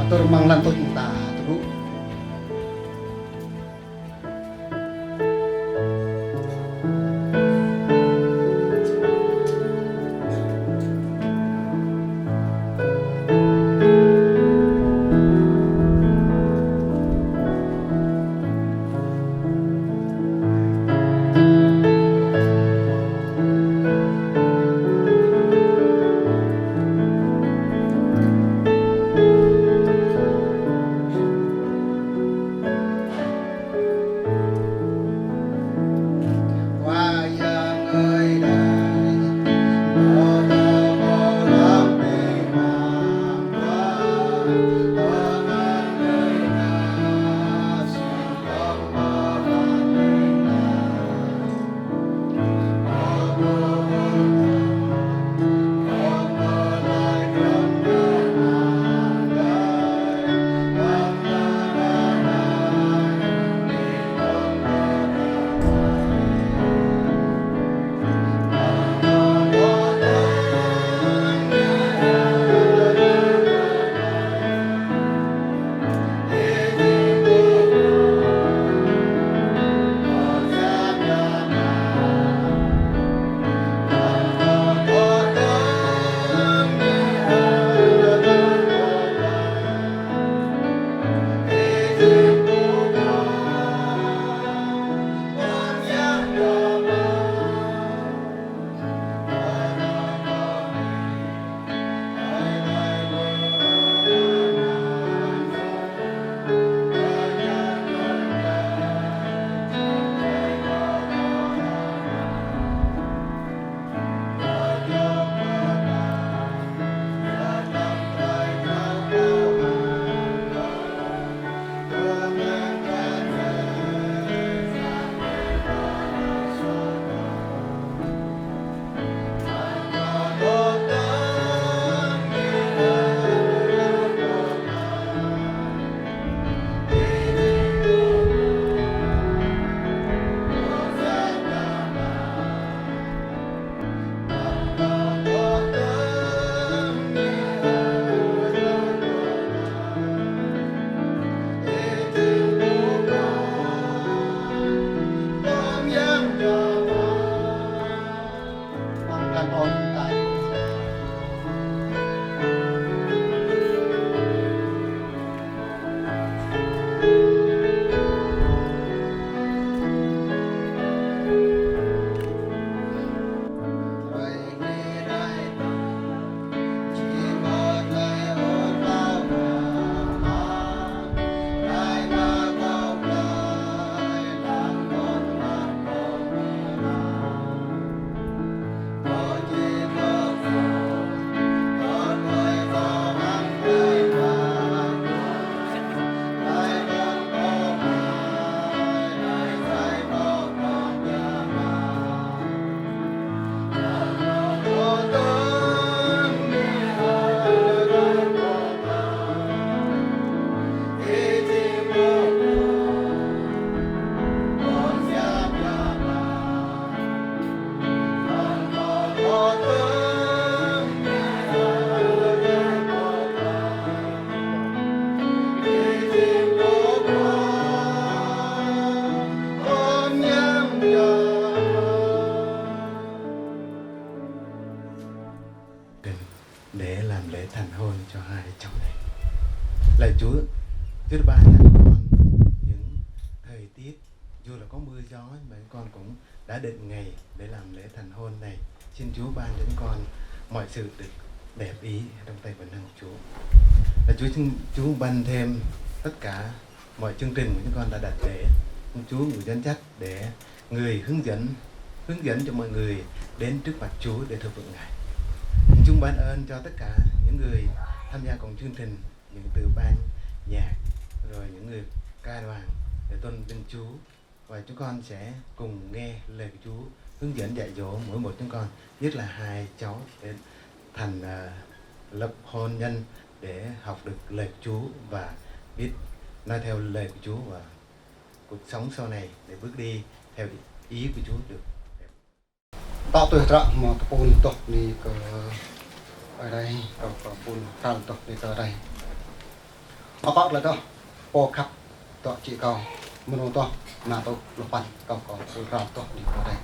atur manglan to cinta terus để làm lễ thành hôn cho hai cháu này. Lạy Chúa, Chúa ban cho con những thời tiết dù là có mưa gió mà con cũng đã định ngày để làm lễ thành hôn này. Xin Chúa ban đến con mọi sự được đẹp ý trong tay vận hành Chúa. Là Chúa xin Chúa ban thêm tất cả mọi chương trình của chúng con đã đặt để Chúa người dẫn dắt để người hướng dẫn cho mọi người đến trước mặt Chúa để thờ phượng Ngài. Chúng ban ơn cho tất cả những người tham gia cùng chương trình, những từ ban nhạc rồi những người ca đoàn để tôn vinh Chúa, và chúng con sẽ cùng nghe lời của Chúa hướng dẫn dạy dỗ mỗi một chúng con, nhất là hai cháu để thành lập hôn nhân để học được lời của Chúa và biết nói theo lời của Chúa và cuộc sống sau này để bước đi theo ý của Chúa được. Tạo tuổi trọ mà phun tộc đi ở đây, có phun tràn tộc đi ở đây. mà bác là đó po khắp to chị cao mano to mà to lục bàn cao cao ra to đi vào đây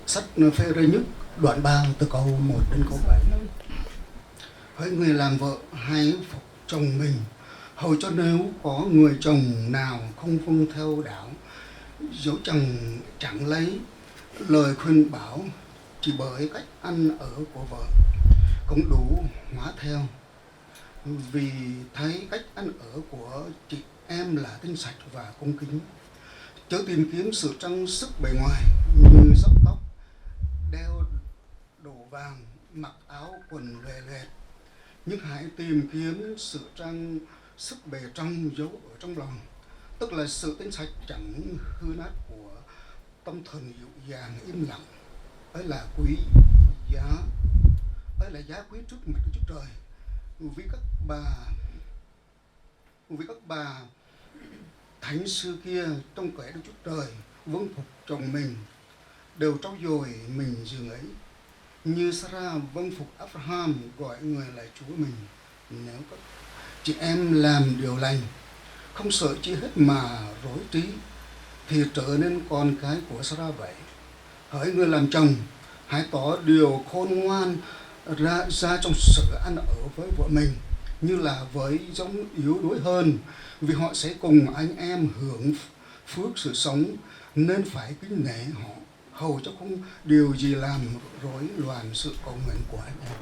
sách phê rơ nhất đoạn 3 từ câu 1 đến câu 7. Hỡi người làm vợ hãy phục chồng mình, hầu cho nếu có người chồng nào không vâng theo đạo, dẫu chồng chẳng lấy lời khuyên bảo chỉ bởi cách ăn ở của vợ, cũng đủ hóa theo, vì thấy cách ăn ở của chị em là tinh sạch và cung kính. Chớ tìm kiếm sự trang sức bề ngoài như dốc tóc, đeo đồ vàng, mặc áo quần lòe loẹt, nhưng hãy tìm kiếm sự trang sức bề trong giấu ở trong lòng, tức là sự tinh sạch chẳng hư nát của tâm thần dịu dàng im lặng. Ấy là quý giá, ấy là giá quý trước mặt Đức Chúa Trời. Vì các bà thánh xưa kia trong kẻ Đức Chúa Trời vâng phục chồng mình, đều trau dồi mình giường ấy, như Sarah vâng phục Abraham gọi người là Chúa mình. Nếu các chị em làm điều lành, không sợ chi hết mà rối trí, thì trở nên con cái của Sarah vậy. Hỡi người làm chồng, hãy tỏ điều khôn ngoan ra trong sự ăn ở với vợ mình, như là với giống yếu đuối hơn, vì họ sẽ cùng anh em hưởng phước sự sống, nên phải kính nể họ, hầu cho không điều gì làm rối loạn sự cầu nguyện của anh em.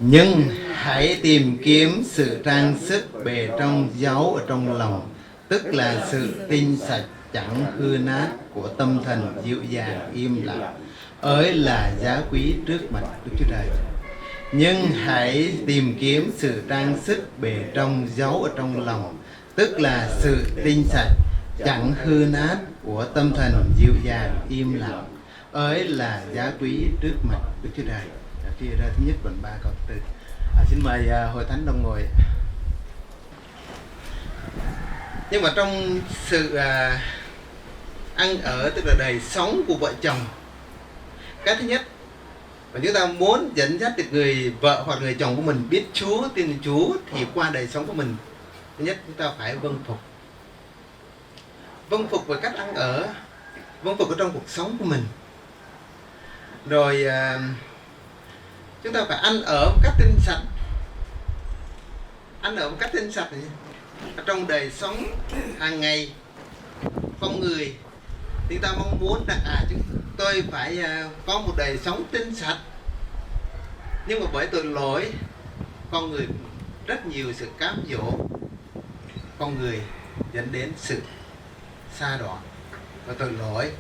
Nhưng hãy tìm kiếm sự trang sức bề trong giấu ở trong lòng, tức là sự tinh sạch chẳng hư nát của tâm thần dịu dàng im lặng, ấy là giá quý trước mặt Đức Chúa Trời. Nhưng hãy tìm kiếm sự trang sức bề trong giấu ở trong lòng, tức là sự tinh sạch chẳng hư nát của tâm thần dịu dàng im lặng, ấy là giá quý trước mặt Đức Chúa Trời. Chia ra thứ nhất đoạn 3 câu 4. Xin mời hội thánh đồng ngồi. Nhưng mà trong sự ăn ở, tức là đời sống của vợ chồng, cái thứ nhất mà chúng ta muốn dẫn dắt được người vợ hoặc người chồng của mình biết Chúa, tin Chúa, thì qua đời sống của mình, thứ nhất chúng ta phải vâng phục. Vâng phục về cách ăn ở, vâng phục ở trong cuộc sống của mình. Rồi chúng ta phải ăn ở một cách tinh sạch. Ăn ở một cách tinh sạch ở trong đời sống hàng ngày con người, thì ta mong muốn rằng chúng tôi phải có một đời sống tinh sạch. Nhưng mà bởi tội lỗi, con người rất nhiều sự cám dỗ con người dẫn đến sự sa đọa và tội lỗi.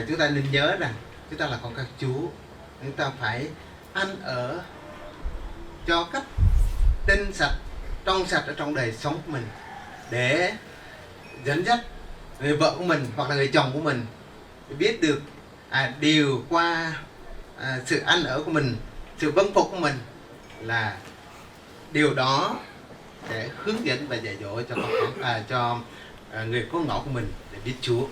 Chúng ta nên nhớ rằng chúng ta là con các Chúa, chúng ta phải ăn ở cho cách tinh sạch, trong sạch ở trong đời sống của mình, để dẫn dắt người vợ của mình hoặc là người chồng của mình biết được điều qua sự ăn ở của mình, sự vâng phục của mình, là điều đó để hướng dẫn và dạy dỗ cho người con ngõ của mình để biết Chúa.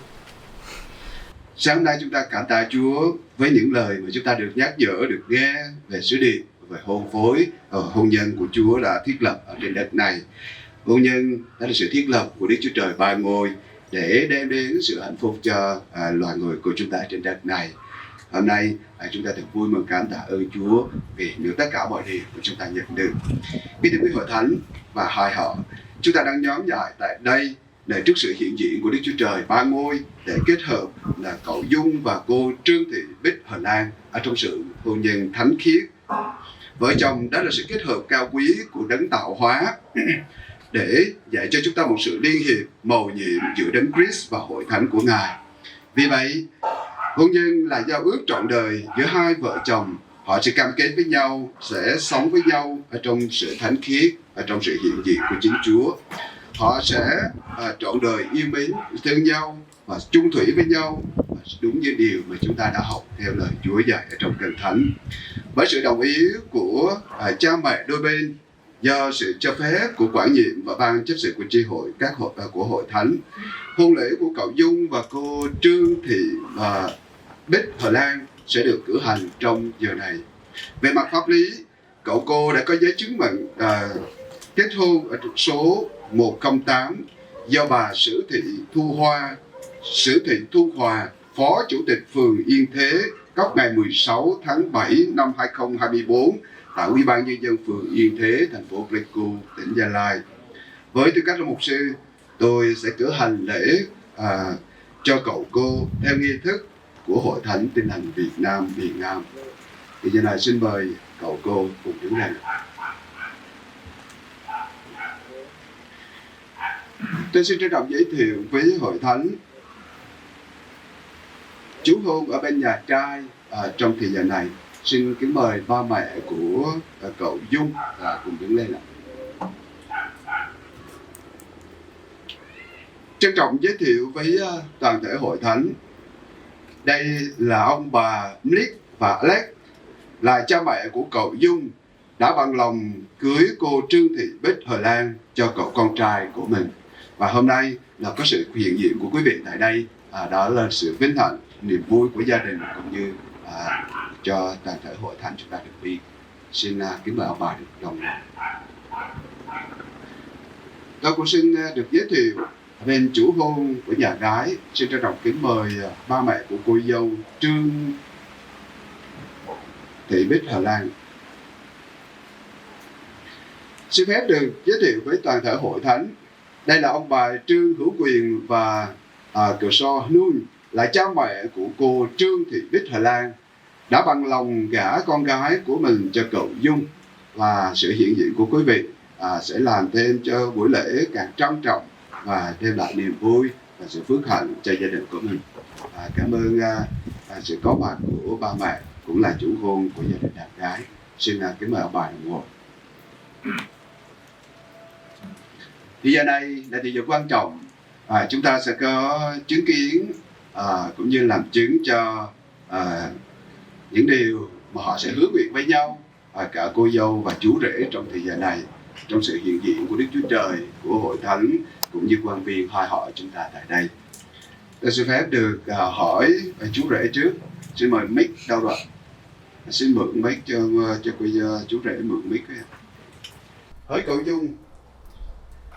Sáng nay chúng ta cảm tạ Chúa với những lời mà chúng ta được nhắc nhở, được nghe về sứ điệp, về hôn phối, hôn nhân của Chúa đã thiết lập ở trên đất này. Hôn nhân đó là sự thiết lập của Đức Chúa Trời ba ngôi để đem đến sự hạnh phúc cho loài người của chúng ta trên đất này. Hôm nay chúng ta thật vui mừng cảm tạ ơn Chúa vì được tất cả mọi điều của chúng ta nhận được. Kính thưa quý hội thánh và hai họ, chúng ta đang nhóm lại tại đây để trước sự hiện diện của Đức Chúa Trời ba ngôi để kết hợp là cậu Dung và cô Trương Thị Bích Hờ Lan ở trong sự hôn nhân thánh khiết. Vợ chồng đó là sự kết hợp cao quý của đấng tạo hóa để dạy cho chúng ta một sự liên hiệp mầu nhiệm giữa đấng Christ và hội thánh của Ngài. Vì vậy, hôn nhân là giao ước trọn đời giữa hai vợ chồng. Họ sẽ cam kết với nhau, sẽ sống với nhau ở trong sự thánh khiết, ở trong sự hiện diện của chính Chúa. Họ sẽ trọn đời yêu mến, thương nhau và chung thủy với nhau, đúng như điều mà chúng ta đã học theo lời Chúa dạy ở trong Kinh Thánh. Với sự đồng ý của cha mẹ đôi bên, do sự cho phép của quản nhiệm và ban chấp sự của chi hội của hội thánh, hôn lễ của cậu Dung và cô Trương Thị Bích Hờ Lan sẽ được cử hành trong giờ này. Về mặt pháp lý, cậu cô đã có giấy chứng nhận kết hôn ở số 108 do bà Sử Thị Thu Hòa, Phó Chủ tịch phường Yên Thế, cấp ngày 16 tháng 7 năm 2024 tại Ủy ban Nhân dân phường Yên Thế, thành phố Pleiku, tỉnh Gia Lai. Với tư cách là mục sư, tôi sẽ cử hành lễ cho cậu cô theo nghi thức của Hội Thánh Tin Lành Việt Nam miền Nam. Thì giờ này xin mời cậu cô cùng đứng lên. Tôi xin trân trọng giới thiệu với hội thánh chú hôn ở bên nhà trai trong thời gian này. Xin kính mời ba mẹ của cậu Dung cùng đứng lên ạ. Trân trọng giới thiệu với toàn thể hội thánh. Đây là ông bà Nick và Alex, là cha mẹ của cậu Dung, đã bằng lòng cưới cô Trương Thị Bích Hờ Lan cho cậu con trai của mình. Và hôm nay là có sự hiện diện của quý vị tại đây, đó là sự vinh hạnh, niềm vui của gia đình cũng như cho toàn thể hội thánh chúng ta được biết. Xin kính mời ông bà được đồng hành. Tôi cũng xin được giới thiệu bên chủ hôn của nhà gái. Xin trân trọng kính mời ba mẹ của cô dâu Trương Thị Bích Hờ Lan. Xin phép được giới thiệu với toàn thể hội thánh. Đây là ông bà Trương Hữu Quyền và Cờ So Nun, là cha mẹ của cô Trương Thị Bích Hờ Lan. đã bằng lòng gả con gái của mình cho cậu Dung, và sự hiện diện của quý vị sẽ làm thêm cho buổi lễ càng trang trọng và đem lại niềm vui và sự phước hạnh cho gia đình của mình. Cảm ơn sự có mặt của ba mẹ cũng là chủ hôn của gia đình đàn gái. Xin kính mời ông bà đồng ngồi. Thì giờ này là thời giờ quan trọng, chúng ta sẽ có chứng kiến cũng như làm chứng cho những điều mà họ sẽ hứa nguyện với nhau, cả cô dâu và chú rể trong thời giờ này, trong sự hiện diện của Đức Chúa Trời, của hội thánh cũng như quan viên hai họ chúng ta tại đây. Tôi xin phép được hỏi chú rể trước. Xin mời mic đâu rồi? Xin mượn mic cho cô chú rể mượn mic. Hỏi cậu Dung,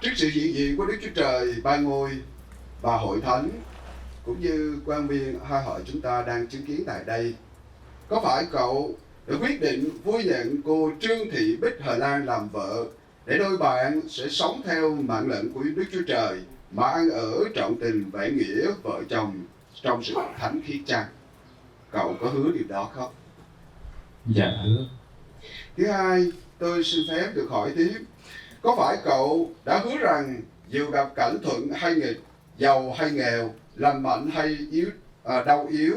trước sự hiện diện của Đức Chúa Trời, ba ngôi và hội thánh cũng như quan viên hai họ chúng ta đang chứng kiến tại đây, có phải cậu đã quyết định vui nhận cô Trương Thị Bích Hờ Lan làm vợ để đôi bạn sẽ sống theo mạng lệnh của Đức Chúa Trời mà ăn ở trọn tình vẽ nghĩa vợ chồng trong sự thánh khiết chăng? Cậu có hứa điều đó không? Dạ hứa. Thứ hai, tôi xin phép được hỏi tiếp, có phải cậu đã hứa rằng dù gặp cảnh thuận hay nghịch, giàu hay nghèo, lành mạnh hay đau yếu,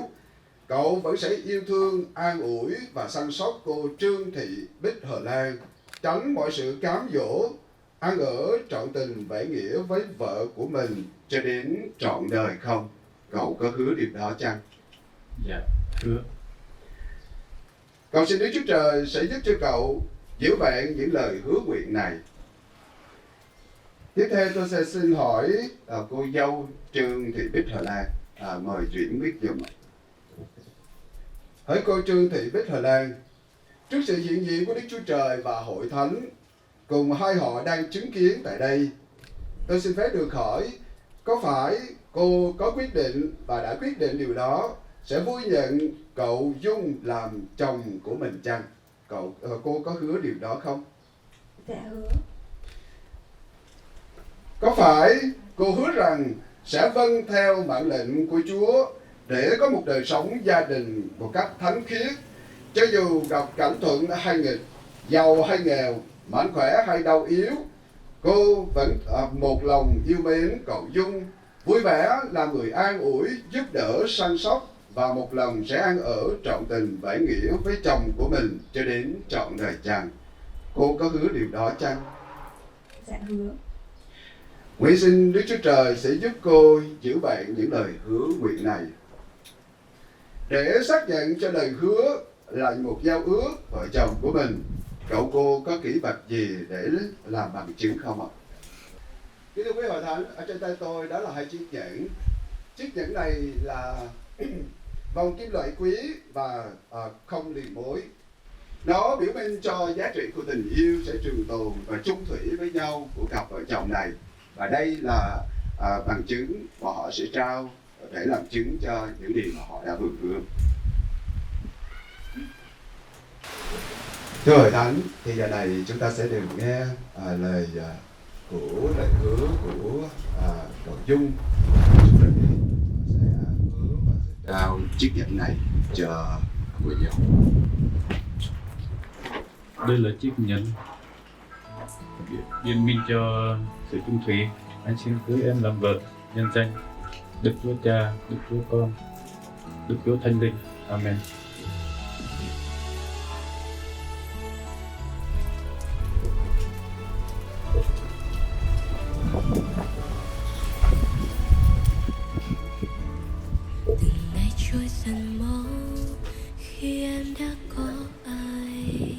cậu vẫn sẽ yêu thương, an ủi và săn sóc cô Trương Thị Bích Hờ Lan, tránh mọi sự cám dỗ, ăn ở trọn tình vẽ nghĩa với vợ của mình cho đến trọn đời không? Cậu có hứa điều đó chăng? Dạ hứa. Cầu xin Đức Chúa Trời sẽ giúp cho cậu giữ vẹn những lời hứa nguyện này. Tiếp theo tôi sẽ xin hỏi cô dâu Trương Thị Bích Hờ Lan. Mời chuyển mic giùm. Hỏi cô Trương Thị Bích Hờ Lan, trước sự hiện diện của Đức Chúa Trời và hội thánh cùng hai họ đang chứng kiến tại đây, tôi xin phép được hỏi, có phải cô có quyết định và đã quyết định điều đó sẽ vui nhận cậu Dung làm chồng của mình chăng? Cô có hứa điều đó không? Dạ hứa. Có phải cô hứa rằng sẽ vâng theo mạng lệnh của Chúa để có một đời sống gia đình một cách thánh khiết, cho dù gặp cảnh thuận hay nghịch, giàu hay nghèo, mạnh khỏe hay đau yếu, cô vẫn một lòng yêu mến cậu Dung, vui vẻ làm người an ủi, giúp đỡ, săn sóc và một lòng sẽ ăn ở trọn tình vẽ nghĩa với chồng của mình cho đến trọn đời chàng? Cô có hứa điều đó chăng? Dạ hứa. Nguyện xin Đức Chúa Trời sẽ giúp cô giữ vẹn những lời hứa nguyện này. Để xác nhận cho lời hứa là một giao ước vợ chồng của mình, cô có kỷ vật gì để làm bằng chứng không ạ? Kính thưa quý hội thánh, ở trên tay tôi đó là hai chiếc nhẫn. Chiếc nhẫn này là vòng kim loại quý và không liền mối. Nó biểu minh cho giá trị của tình yêu sẽ trường tồn và chung thủy với nhau của cặp vợ chồng này. Và đây là bằng chứng mà họ sẽ trao để làm chứng cho những điều mà họ đã vừa hứa. Thưa hội thánh, thì giờ này chúng ta sẽ được nghe lời hứa của cậu Dung. Chúng ta sẽ hứa và sẽ trao chiếc nhẫn này cho người dâu. Đây là chiếc nhẫn biên minh cho sự chung thủy. Anh xin cưới em làm vợ nhân danh Đức Chúa Cha, Đức Chúa Con, Đức Chúa Thánh Linh. Amen. Ngày trôi dần mau khi em đã có ai,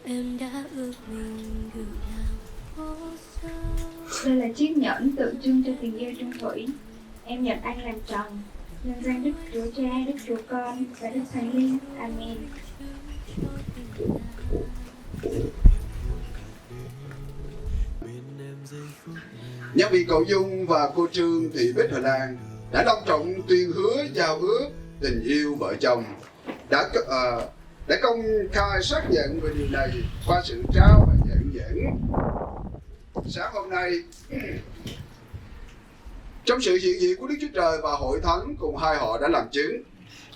em đã ước mình được làm vô sao. Đây là chiếc nhẫn tượng trưng cho tình yêu chung thủy. Em nhận anh làm chồng, nhân danh Đức Chúa Cha, Đức Chúa Con và Đức Thánh Linh. Amen. Nhân vì cậu Dung và cô Trương Thị Bích Hờ Lan đã long trọng tuyên hứa giao ước tình yêu vợ chồng, đã công khai xác nhận về điều này qua sự trao và nhận dẫn. Sáng hôm nay, trong sự hiện diện của Đức Chúa Trời và hội thánh cùng hai họ đã làm chứng,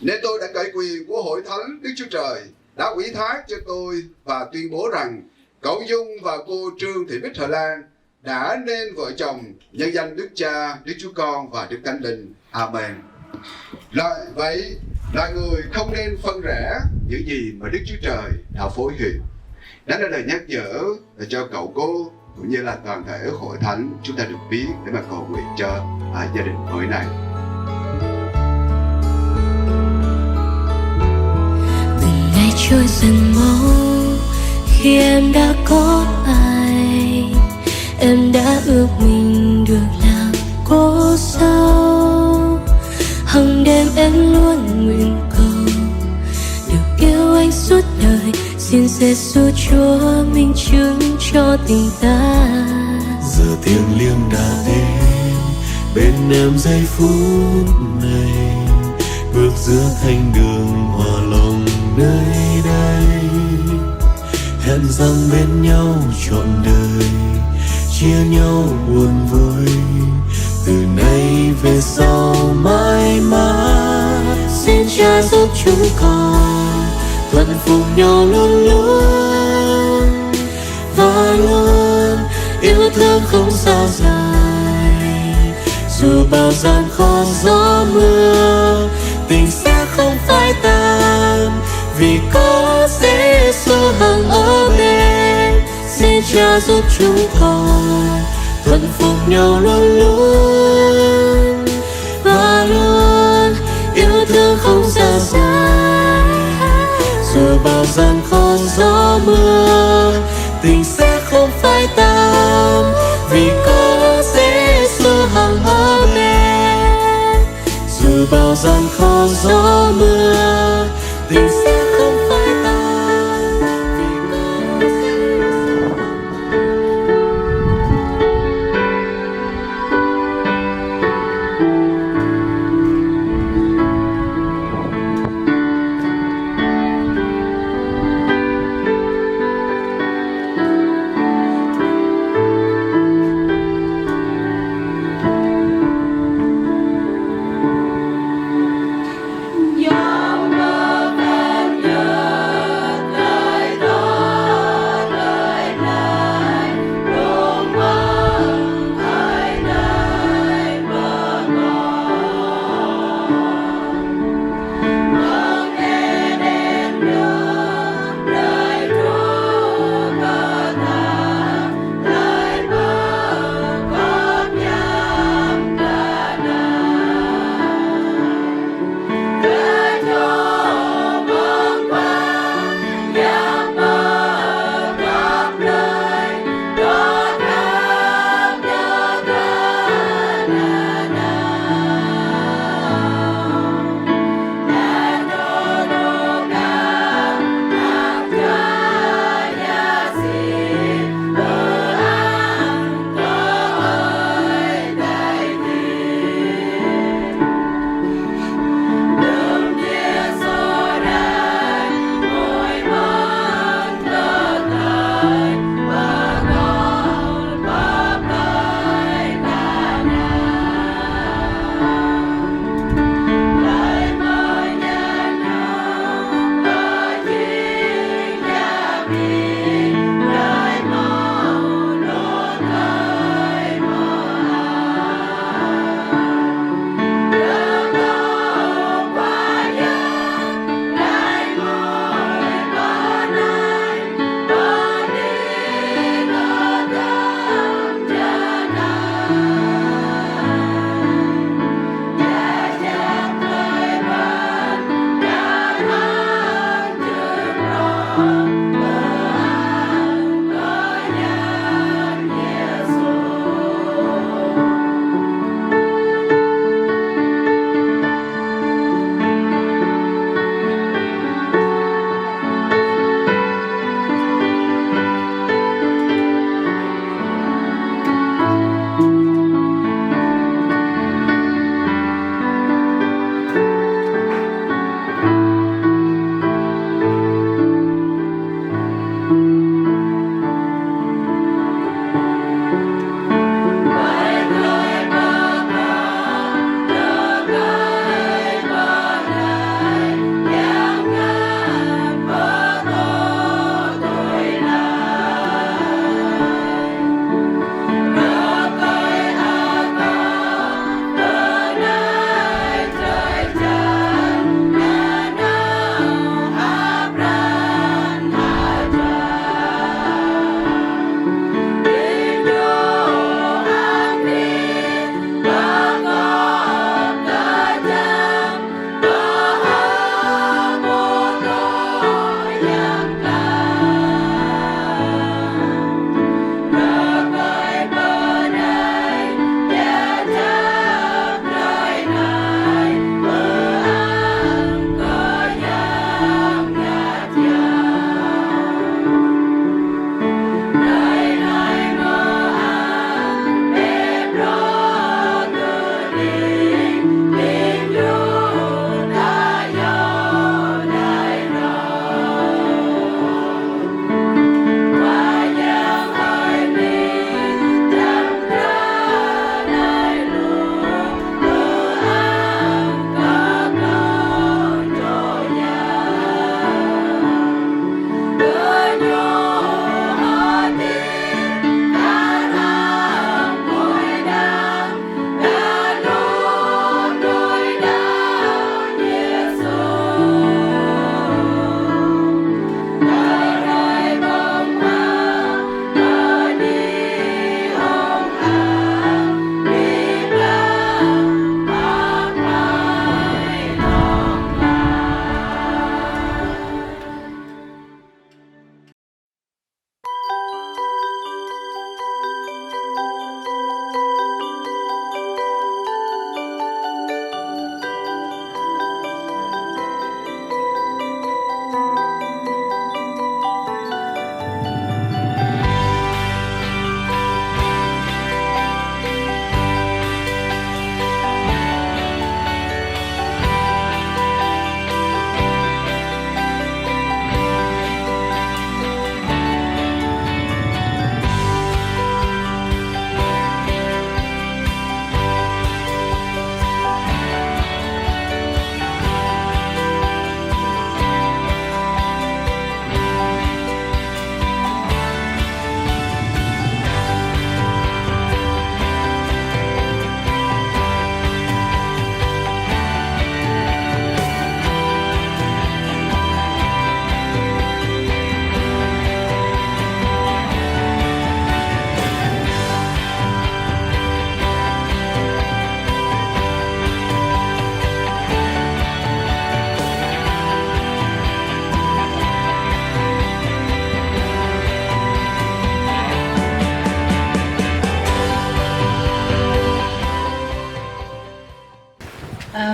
Nên tôi đã cậy quyền của Hội Thánh Đức Chúa Trời đã ủy thác cho tôi và tuyên bố rằng cậu Dung và cô Trương Thị Bích Hà Lan đã nên vợ chồng nhân danh Đức Cha, Đức Chúa Con và Đức Thánh Linh. Amen. Vậy là người không nên phân rẽ những gì mà Đức Chúa Trời đã phối hiệp. Đó là lời nhắc nhở cho cậu cô cũng như là toàn thể Hội Thánh chúng ta được biết để mà cầu nguyện cho gia đình mới này. Từng ngày trôi dần mau khi em đã có ai, em đã ước mình được làm cô dâu. Hằng đêm em luôn nguyện cầu được yêu anh suốt đời. Xin Giêsu Chúa minh chứng cho tình ta. Giờ thiêng liêng đã đến bên em giây phút này, bước giữa thanh đường hòa lòng nơi đây. Hẹn rằng bên nhau trọn đời, chia nhau buồn vui từ nay về sau mãi mãi. Xin Cha giúp chúng con thuận phục nhau luôn luôn và luôn yêu thương không sao dài. Dù bao gian khó gió mưa, tình sẽ không phai tan vì có Giêsu hằng ở bên. Xin Cha giúp chúng con thuận phục nhau luôn luôn và luôn yêu thương không sao dài. Dù bao gian khó gió mưa, tình sẽ không phai tan vì có Giêsu hằng ở bên. Dù bao gian khó gió mưa, tình sẽ không phai tan vì có Giêsu.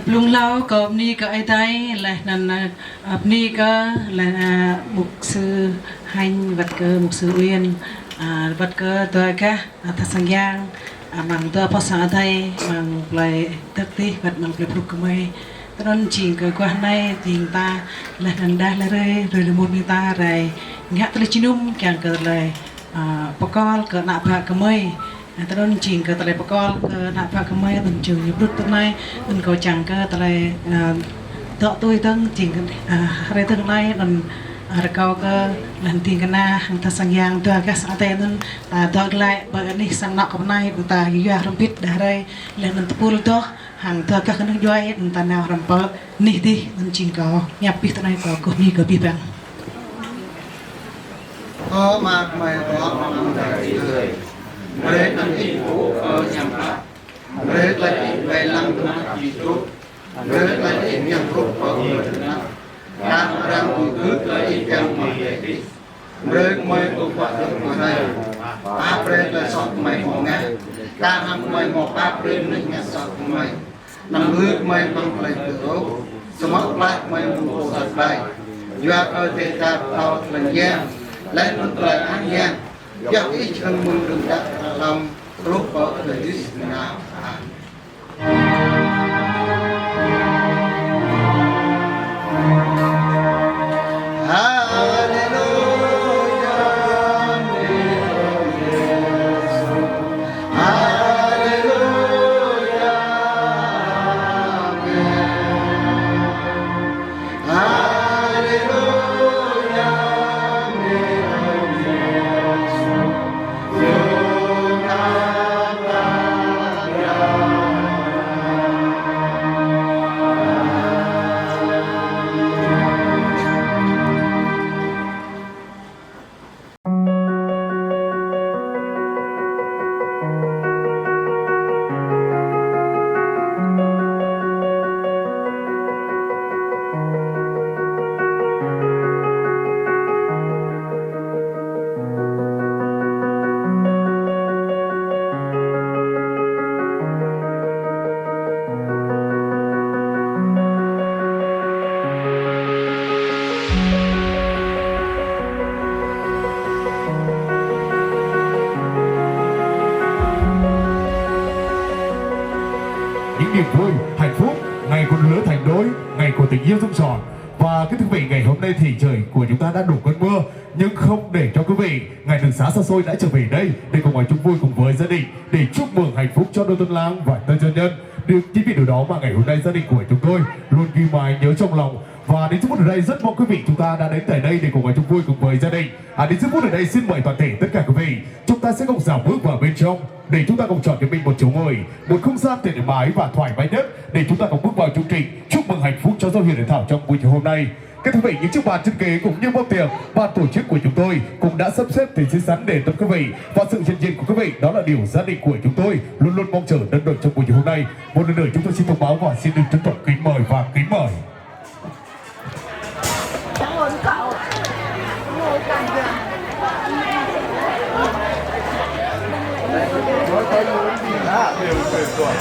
Lung lau có ni có ai tay là nằm ni có là mục sư hành vật cơ mục sư uyên vật cơ tôi cả thật sang giang mang tôi phó xã thầy mang lại thực thi vật mang lại phục của mày nên chỉ cái qua này thì ta là nằm đa là rồi là một người ta rồi ngã tới chinum càng cờ lại bọc con cờ nạp hạ của mày ta nên chỉnh cái tலை bọc con nạp hạ của mày từng trường những bước tương lai từng có chẳng cái tலை thọ tôi từng chỉnh cái tương lai nên kau ke nanti kena hang tasangyang tu agak santai nun ta lại bởi ni sang nak kau nai ta yuah rempit darai len tepul tu hang tu agak kena juai ta nào rempel ni di chỉnh kau nyapi tu nai kau ni kau bibang. Có mà mày có năm đời người Rê năng ít vũ ở nhằm pháp Rê là ít về lăng mà chỉ trúc Rê là ít nhằm trúc ở người nặng Đang răng của cứ là ít nhằm mà để đi Rê mây của quả được mà này Áp rê là sọt mày mỏ ngã Ta hăng mày mỏ áp rê nâng ngã sọt của mày Nằm ước mày bằng lời tử ốc Sơ mắc lại mày mù cổ thật bài Doa ơi thế ta tao lần giang lại một lời an giang do ý chân mừng đừng đặt lòng lúc có lời đi nào những niềm vui, hạnh phúc, ngày của lứa thành đôi, ngày của tình yêu rung tròn. Và cái thưa quý vị, ngày hôm nay thì trời của chúng ta đã đủ cơn mưa, nhưng không để cho quý vị ngày đường xá xa xôi đã trở về đây để cùng ngày chung vui cùng với gia đình để chúc mừng hạnh phúc cho đôi tân lang và tân doanh nhân. Được chính vì điều đó mà ngày hôm nay gia đình của chúng tôi luôn ghi mãi nhớ trong lòng. Và đến phút ở đây rất mong quý vị chúng ta đã đến tại đây để cùng ngày chung vui cùng với gia đình. Đến phút ở đây xin mời toàn thể tất cả quý vị chúng ta sẽ cùng dạo bước vào bên trong để chúng ta cùng chọn cho mình một chỗ ngồi, một không gian thoải mái và thoải mái nhất để chúng ta cùng bước vào chương trình chúc mừng hạnh phúc cho Giao Hiền Đại Thảo trong buổi chiều hôm nay. Các quý vị, những chiếc bàn trên kế cũng như mâm tiệc ban tổ chức của chúng tôi cũng đã sắp xếp thì xinh xắn để tập quý vị, và sự hiện diện của quý vị đó là điều gia đình của chúng tôi luôn luôn mong chờ đợi trong buổi chiều hôm nay. Một lần nữa chúng tôi xin thông báo và xin được trân trọng kính mời và kính mời. Cảm ơn cậu. Ngồi cạnh kìa. Nói tới muốn gì hả? Đều tuyệt vời.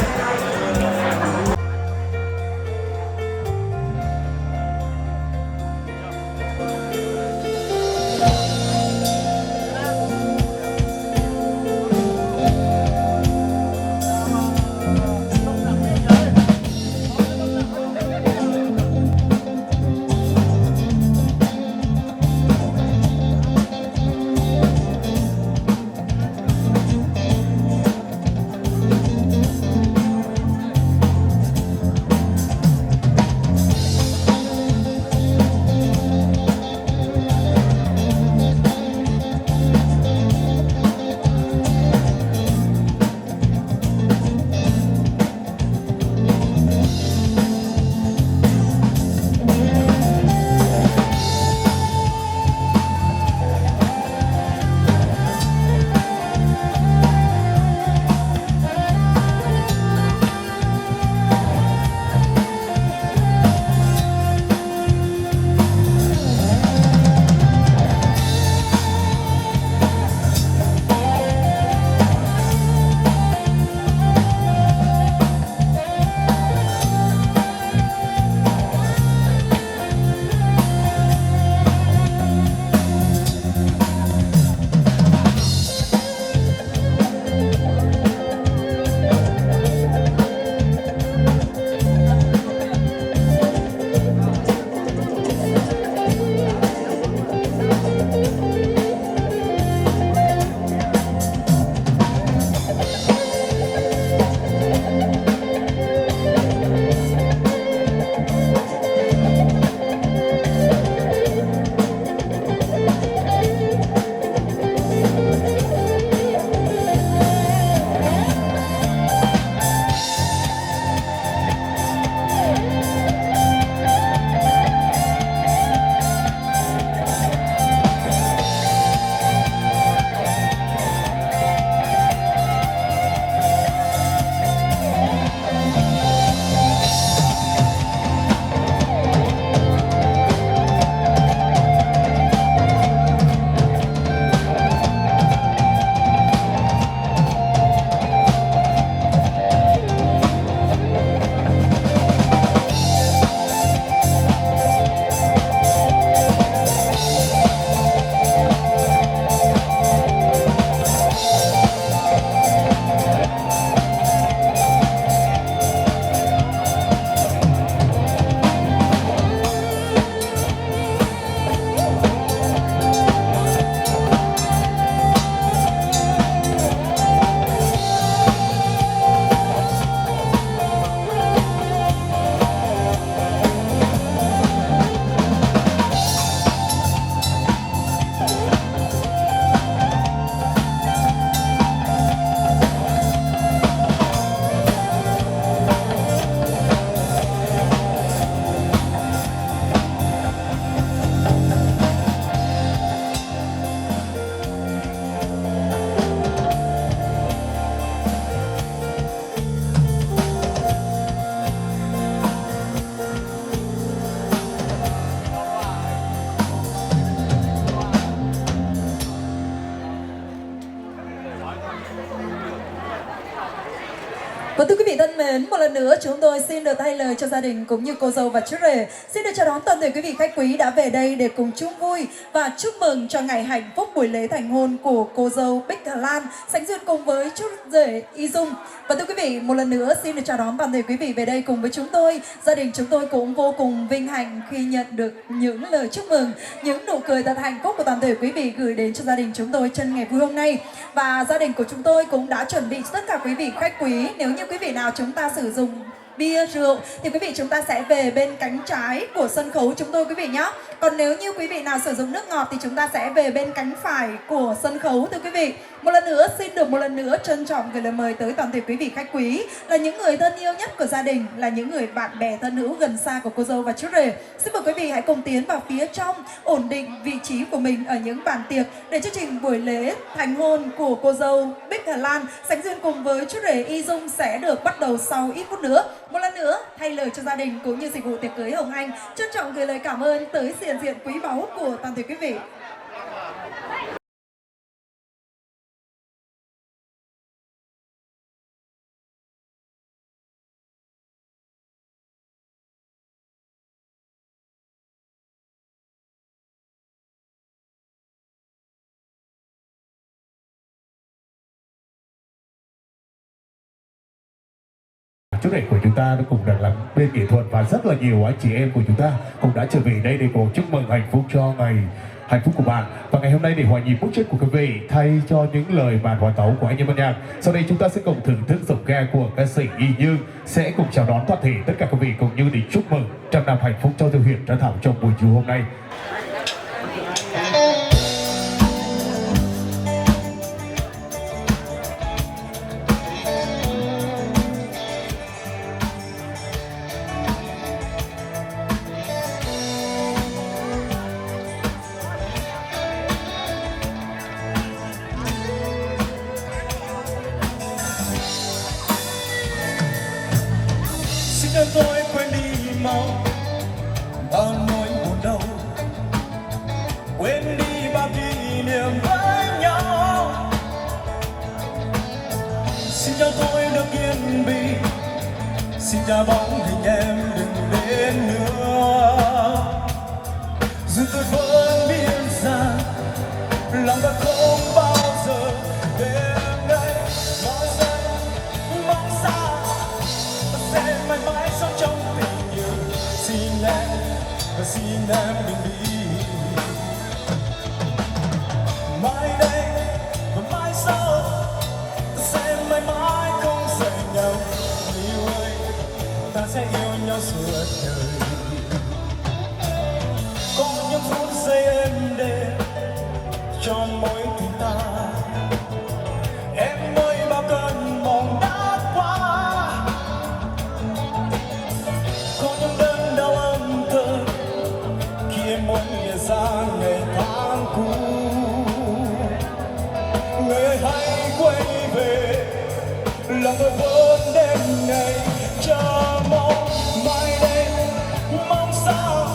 Và thưa quý vị thân mến, một lần nữa chúng tôi xin được thay lời cho gia đình cũng như cô dâu và chú rể. Xin được chào đón toàn thể quý vị khách quý đã về đây để cùng chung vui và chúc mừng cho ngày hạnh phúc buổi lễ thành hôn của cô dâu Bích Hà Lan sánh duyên cùng với chú rể Y Dung. Và thưa quý vị, một lần nữa xin được chào đón toàn thể quý vị về đây cùng với chúng tôi. Gia đình chúng tôi cũng vô cùng vinh hạnh khi nhận được những lời chúc mừng, những nụ cười thật hạnh phúc của toàn thể quý vị gửi đến cho gia đình chúng tôi trong ngày vui hôm nay. Và gia đình của chúng tôi cũng đã chuẩn bị tất cả quý vị khách quý. Nếu như quý vị nào chúng ta sử dụng bia rượu thì quý vị chúng ta sẽ về bên cánh trái của sân khấu chúng tôi quý vị nhé. Còn nếu như quý vị nào sử dụng nước ngọt thì chúng ta sẽ về bên cánh phải của sân khấu thưa quý vị. Một lần nữa xin được một lần nữa trân trọng gửi lời mời tới toàn thể quý vị khách quý là những người thân yêu nhất của gia đình, là những người bạn bè thân hữu gần xa của cô dâu và chú rể. Xin mời quý vị hãy cùng tiến vào phía trong, ổn định vị trí của mình ở những bàn tiệc để chương trình buổi lễ thành hôn của cô dâu Bích Hà Lan sánh duyên cùng với chú rể Y Dung sẽ được bắt đầu sau ít phút nữa. Một lần nữa thay lời cho gia đình cũng như dịch vụ tiệc cưới Hồng Anh trân trọng gửi lời cảm ơn tới diện quý báu của toàn thể quý vị. Chú rể của chúng ta cũng đang làm bên nghệ thuật và rất là nhiều anh chị em của chúng ta cũng đã trở về đây để cùng chúc mừng hạnh phúc cho ngày hạnh phúc của bạn. Và ngày hôm nay để hòa nhịp bước chân của quý vị thay cho những lời màn hòa tấu của anh em ban nhạc, sau đây chúng ta sẽ cùng thưởng thức giọng ca của ca sĩ Y Dương sẽ cùng chào đón toàn thể tất cả quý vị cũng như để chúc mừng trăm năm hạnh phúc cho Tiêu Huyền Trân Thảo trong buổi chiều hôm nay. Cho tôi quên đi mau bao nỗi buồn đau, quên đi bao kỷ niệm với nhau. Xin cho tôi được yên bình, xin cha bóng hình em đừng đến nữa. Dù tôi vẫn biết rằng lòng ta không bao giờ đến đây, nói rằng mong sao sẽ mãi mãi sống trong tình yêu. Xin em đừng đi. Mai đây và mai sau ta sẽ mãi mãi không rời nhau. Người yêu ơi, ta sẽ yêu nhau suốt đời. Có những phút giây êm đềm trong mỗi tình ta, em ơi bao cơn mộng đã qua. Có những đớn đau âm thầm khi em muốn lìa xa ngày tháng cũ. Người ơi hãy quay về, lòng tôi vẫn đêm ngày chờ mong. Mai đây mong sao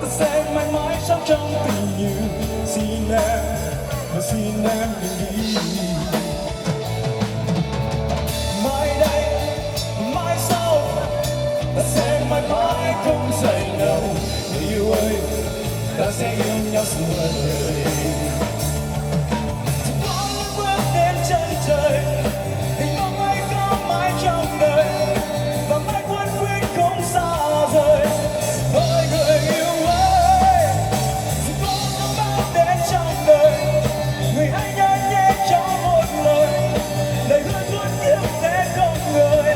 ta sẽ mãi mãi sống trong tình yêu. Xin em đừng đi. Mai đây mai sau ta sẽ mãi mãi không rời nhau. Người yêu ơi, ta sẽ yêu nhau suốt đời. Chỉ có những bước đến chân trời, hình bóng ấy có mãi trong đời, và mãi cuốn quyết không xa rời. Ôi người yêu ơi, chỉ có những bước đến trong đời, người hãy nhớ nhé cho một lời hứa suốt kiếp sẽ không ngời.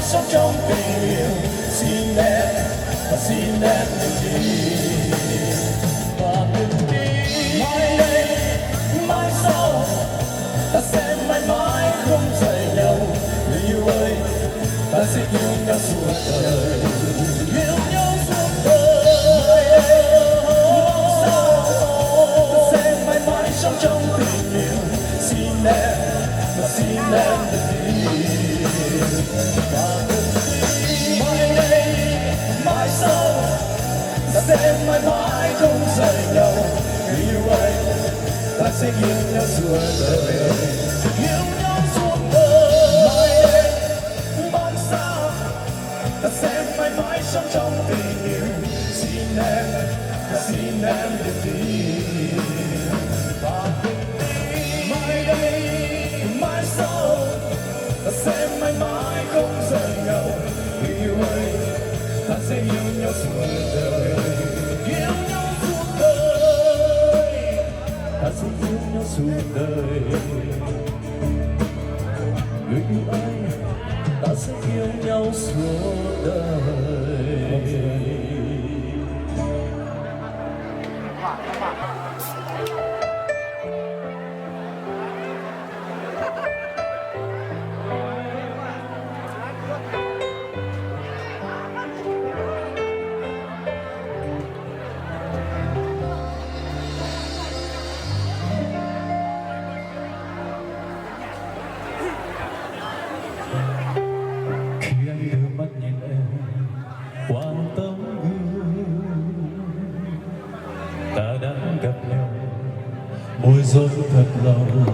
Sống trong tình yêu. Xin em đừng đi, và đừng đi. Mai đây mai sau rời nhau. Người yêu anh, ta sẽ yêu nhau suốt đời. Yêu nhau suốt đời. Mai đây, mai sau, ta sẽ mãi mãi sống trong tình yêu. Xin em đừng đi. Và đừng đi. Mai đây, mai sau, ta sẽ mãi mãi không rời nhau. Người yêu ơi, ta sẽ yêu nhau suốt đời. Yêu nhau suốt đời. Ta sẽ yêu nhau suốt đời. Người yêu ơi, ta sẽ yêu nhau suốt đời. Bối rối thật lòng.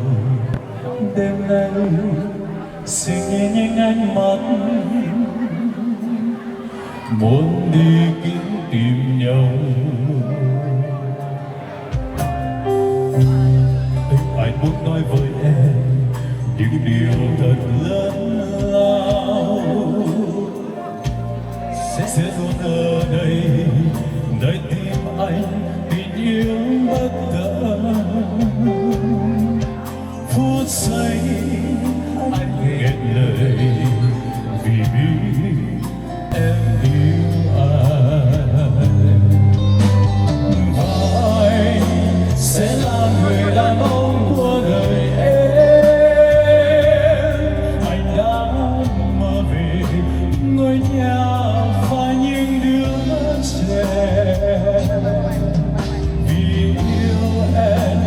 Đêm nay suy nghĩ những ánh mắt muốn đi kiếm tìm nhau. Anh muốn nói với em những điều thật lớn lao. Sẽ luôn ở đây nơi tim anh tình yêu bất tận. Phút giây anh nghẹn lời vì biết em yêu anh. Và anh sẽ là người đàn ông của đời em. Anh đã mơ về ngôi nhà và những đứa trẻ. Vì yêu em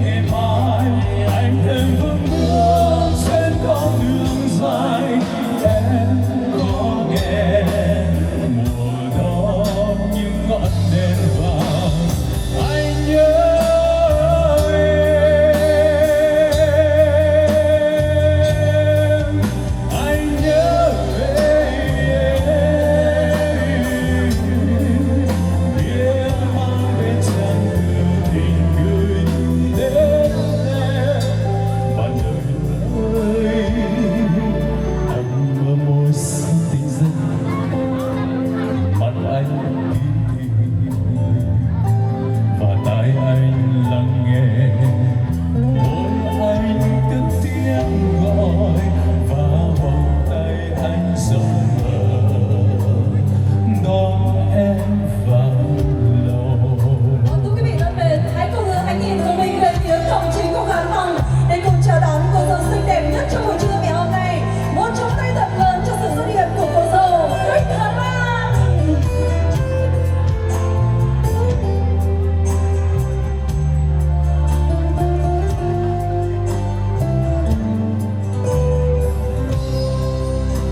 ngày mai anh thêm vững bước trên con đường dài. Em có nghe mùa đó những ngọn đèn vàng. Anh nhớ em, anh nhớ em. Biết mang bên chân đường tình gửi đến em. Bạn ơi, anh mơ môi xinh tình dân. Mắt anh kín và tai anh lắng nghe. Môi anh cất tiếng gọi và vòng tay anh rộng mở đón em vào lòng. Thưa quý vị thân mến, hãy cùng đưa ánh nhìn của mình về phía cổng chính của khán phòng để cùng chào đón cô dâu xinh đẹp nhất trong buổi trưa ngày hôm nay. Một trống tay thật lớn cho sự xuất hiện của cô dâu Bích Hà Lan.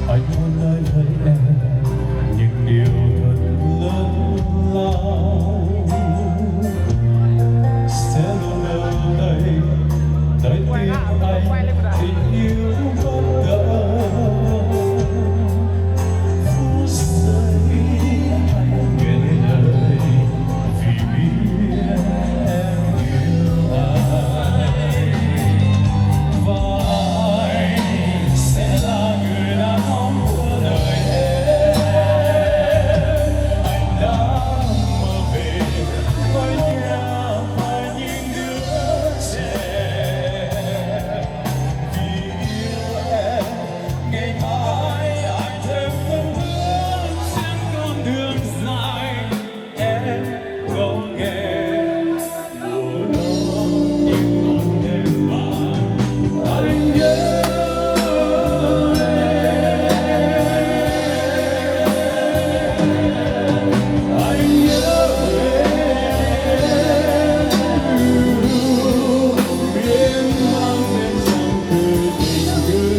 Anh muốn nói với em những điều thật lớn lao. Sẽ luôn ở đây nơi tim anh tình yêu bất tận. Phút giây anh nghẹn lời vì biết em yêu anh. Và anh sẽ là người đàn ông của đời em. Anh đã mơ về ngôi nhà và những đứa trẻ. Vì yêu em ngày mai anh thêm vững bước trên con đường dài. Em có nghe mùa đó những ngọn đèn vàng. Anh nhớ anh nhớ em mang tên dòng từ tình gửi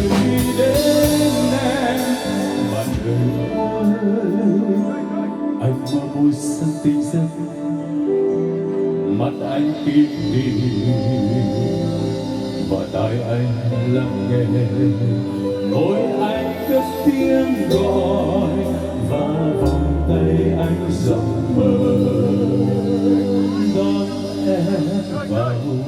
đến em. Bạn ơi, anh mơ môi xinh tình dân. mắt anh kín đi và tai anh lắng nghe mỗi anh cất tiếng gọi và vòng tay anh rộng mở đón em vào lòng.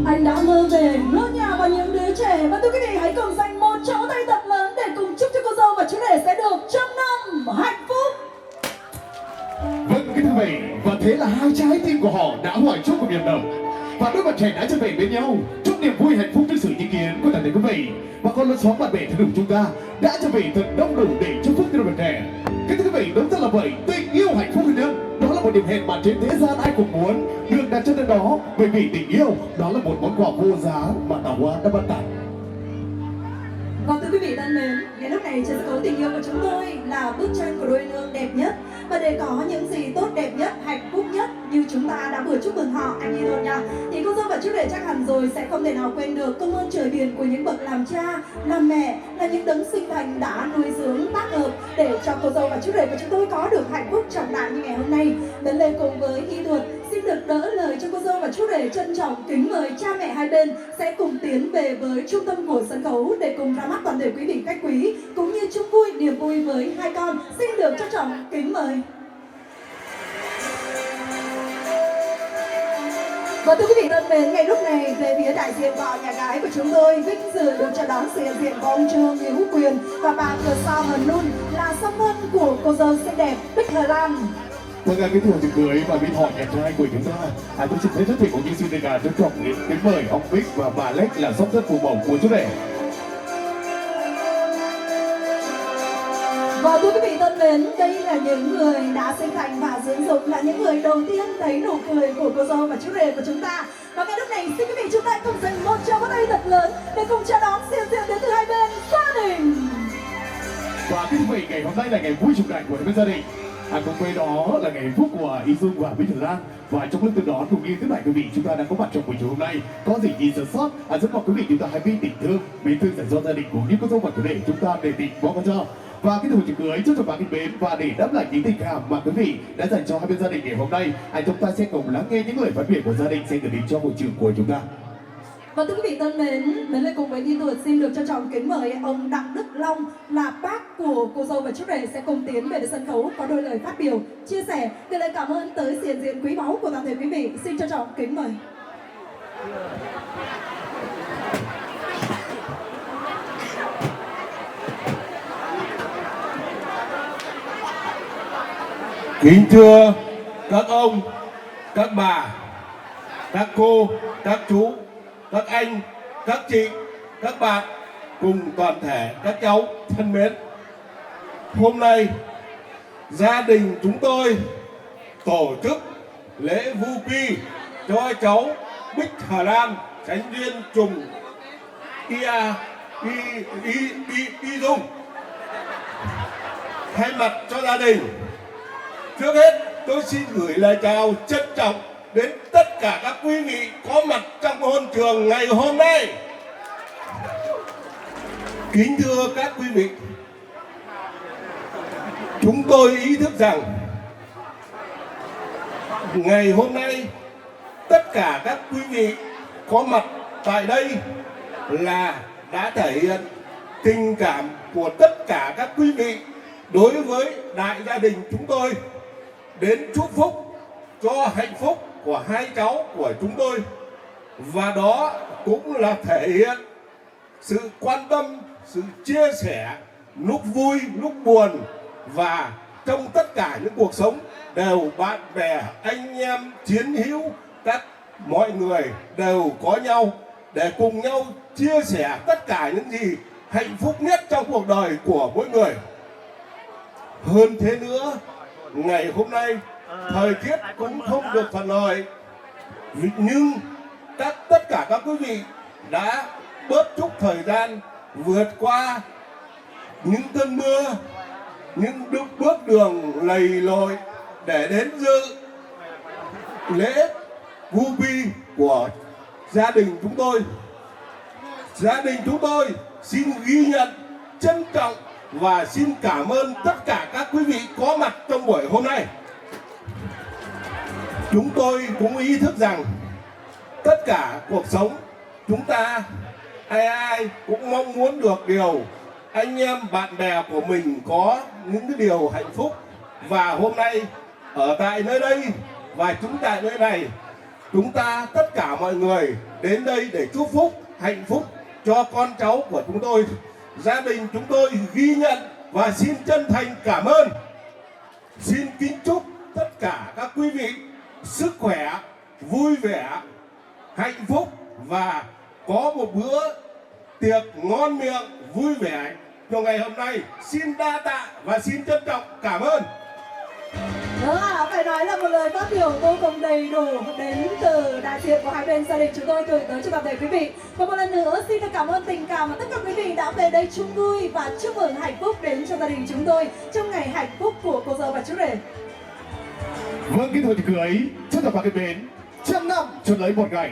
Anh đã mơ về ngôi nhà và những đứa trẻ. Và thưa quý vị, hãy cùng dành một tràng tay thật lớn để cùng chúc cho cô dâu và chú rể sẽ được trăm năm hạnh phúc. Vâng, kính thưa quý vị, và thế là hai trái tim của họ đã hòa chúc một niềm nở và đôi bạn trẻ đã trở về bên nhau trong niềm vui hạnh phúc trước sự chứng kiến của toàn thể quý vị. Và con lối xóm bạn bè thân hữu chúng ta đã trở về thật đông đủ để chúc phúc cho đôi bạn trẻ. Kính thưa quý vị, đúng thật là vậy, tình yêu hạnh phúc hơn nữa, đó là một điểm hẹn mà trên thế gian ai cũng muốn được đặt chân đến đó, bởi vì tình yêu đó là một món quà vô giá mà Tào Hoa đã ban tặng. Và thưa quý vị thân mến, ngay lúc này trên sân khấu tình yêu của chúng tôi là bức tranh của đôi nương đẹp nhất. Và để có những gì tốt đẹp nhất, hạnh phúc nhất như chúng ta đã vừa chúc mừng họ, anh Nhi nha, thì cô dâu và chú rể chắc hẳn rồi sẽ không thể nào quên được công ơn trời biển của những bậc làm cha, làm mẹ, là những đấng sinh thành đã nuôi dưỡng tác hợp để cho cô dâu và chú rể của chúng tôi có được hạnh phúc trọng đại như ngày hôm nay. Đến đây cùng với Y Thuật xin được đỡ lời cho cô dâu và chú rể trân trọng kính mời cha mẹ hai bên sẽ cùng tiến về với trung tâm của sân khấu để cùng ra mắt toàn thể quý vị khách quý cũng như chung vui niềm vui với hai con. Xin được trân trọng kính mời. Và thưa quý vị thân mến, ngay lúc này về phía đại diện họ nhà gái của chúng tôi vinh dự được chào đón sự hiện diện của ông Trương Hữu Quyền và bà Cửa Sao Hần Nun là song thân của cô dâu xinh đẹp Bích Hà Lan. Vâng, cái thủa tiệc cưới và bên họ nhà trai của chúng ta, tôi xin phép rất thịnh cũng như xin được trân trọng kính mời ông Bích và bà Lách là song thân phụ mẫu của chú rể. Và thưa quý vị thân mến, đây là những người đã sinh thành và dưỡng dục, là những người đầu tiên thấy nụ cười của cô dâu và chú rể của chúng ta. Và ngay lúc này xin quý vị chúng ta cùng dành một tràng pháo tay thật lớn để cùng chào đón siêu diện đến từ hai bên gia đình. Và thưa quý vị, ngày hôm nay là ngày vui trọng đại của hai bên gia đình. Cùng với đó là ngày hạnh phúc của Y Dương và Bích Hà Lan. Và trong lúc từ đó cùng như thế này quý vị, chúng ta đang có mặt trong buổi chiều hôm nay. Có gì gì sơ sót, rất mong quý vị chúng ta hãy biết tình thương dành cho gia đình cũng như cô dâu và chú rể chúng ta để tình bó con cho. Và cái buổi tiệc cưới chúc cho bạn mến và để đáp lại những tình cảm mà quý vị đã dành cho hai bên gia đình ngày hôm nay, chúng ta sẽ cùng lắng nghe những lời phát biểu của gia đình sẽ gửi đến cho hội trường của chúng ta. Và thưa quý vị thân mến, đến đây cùng với Y Thuật xin được trân trọng kính mời ông Đặng Đức Long là bác của cô dâu và chú rể sẽ cùng tiến về sân khấu có đôi lời phát biểu, chia sẻ, gửi lời cảm ơn tới sự hiện diện quý báu của toàn thể quý vị. Xin trân trọng kính mời. Kính thưa các ông, các bà, các cô, các chú, các anh, các chị, các bạn cùng toàn thể các cháu thân mến. Hôm nay gia đình chúng tôi tổ chức lễ vu quy cho cháu Bích Hà Lan Chánh Duyên Trùng Y Dung. Thay mặt cho gia đình, trước hết tôi xin gửi lời chào trân trọng đến tất cả các quý vị có mặt trong hôn trường ngày hôm nay. Kính thưa các quý vị, chúng tôi ý thức rằng ngày hôm nay tất cả các quý vị có mặt tại đây là đã thể hiện tình cảm của tất cả các quý vị đối với đại gia đình chúng tôi, đến chúc phúc cho hạnh phúc của hai cháu của chúng tôi. Và đó cũng là thể hiện sự quan tâm, sự chia sẻ lúc vui, lúc buồn, và trong tất cả những cuộc sống đều bạn bè, anh em, chiến hữu, mọi người đều có nhau để cùng nhau chia sẻ tất cả những gì hạnh phúc nhất trong cuộc đời của mỗi người. Hơn thế nữa, ngày hôm nay thời tiết cũng không được thuận lợi, nhưng tất cả các quý vị đã bớt chút thời gian vượt qua những cơn mưa, những bước đường lầy lội để đến dự lễ vu quy của gia đình chúng tôi. Gia đình chúng tôi xin ghi nhận, trân trọng và xin cảm ơn tất cả các quý vị có mặt trong buổi hôm nay. chúng tôi cũng ý thức rằng tất cả cuộc sống chúng ta ai cũng mong muốn được điều anh em bạn bè của mình có những cái điều hạnh phúc. Và hôm nay ở tại nơi đây và chúng tại nơi này, chúng ta tất cả mọi người đến đây để chúc phúc hạnh phúc cho con cháu của chúng tôi. Gia đình chúng tôi ghi nhận và xin chân thành cảm ơn. Xin kính chúc tất cả các quý vị sức khỏe, vui vẻ, hạnh phúc và có một bữa tiệc ngon miệng, vui vẻ trong ngày hôm nay. Xin đa tạ và xin trân trọng cảm ơn. Vâng ạ, phải nói là một lời phát biểu vô cùng đầy đủ đến từ đại diện của hai bên gia đình chúng tôi gửi tới cho toàn thể quý vị. Và một lần nữa xin được cảm ơn tình cảm mà tất cả quý vị đã về đây chung vui và chúc mừng hạnh phúc đến cho gia đình chúng tôi trong ngày hạnh phúc của cô dâu và chú rể. Vâng, kính thưa quý cưới, chân thật và kính mến, 100 năm chọn lấy một ngày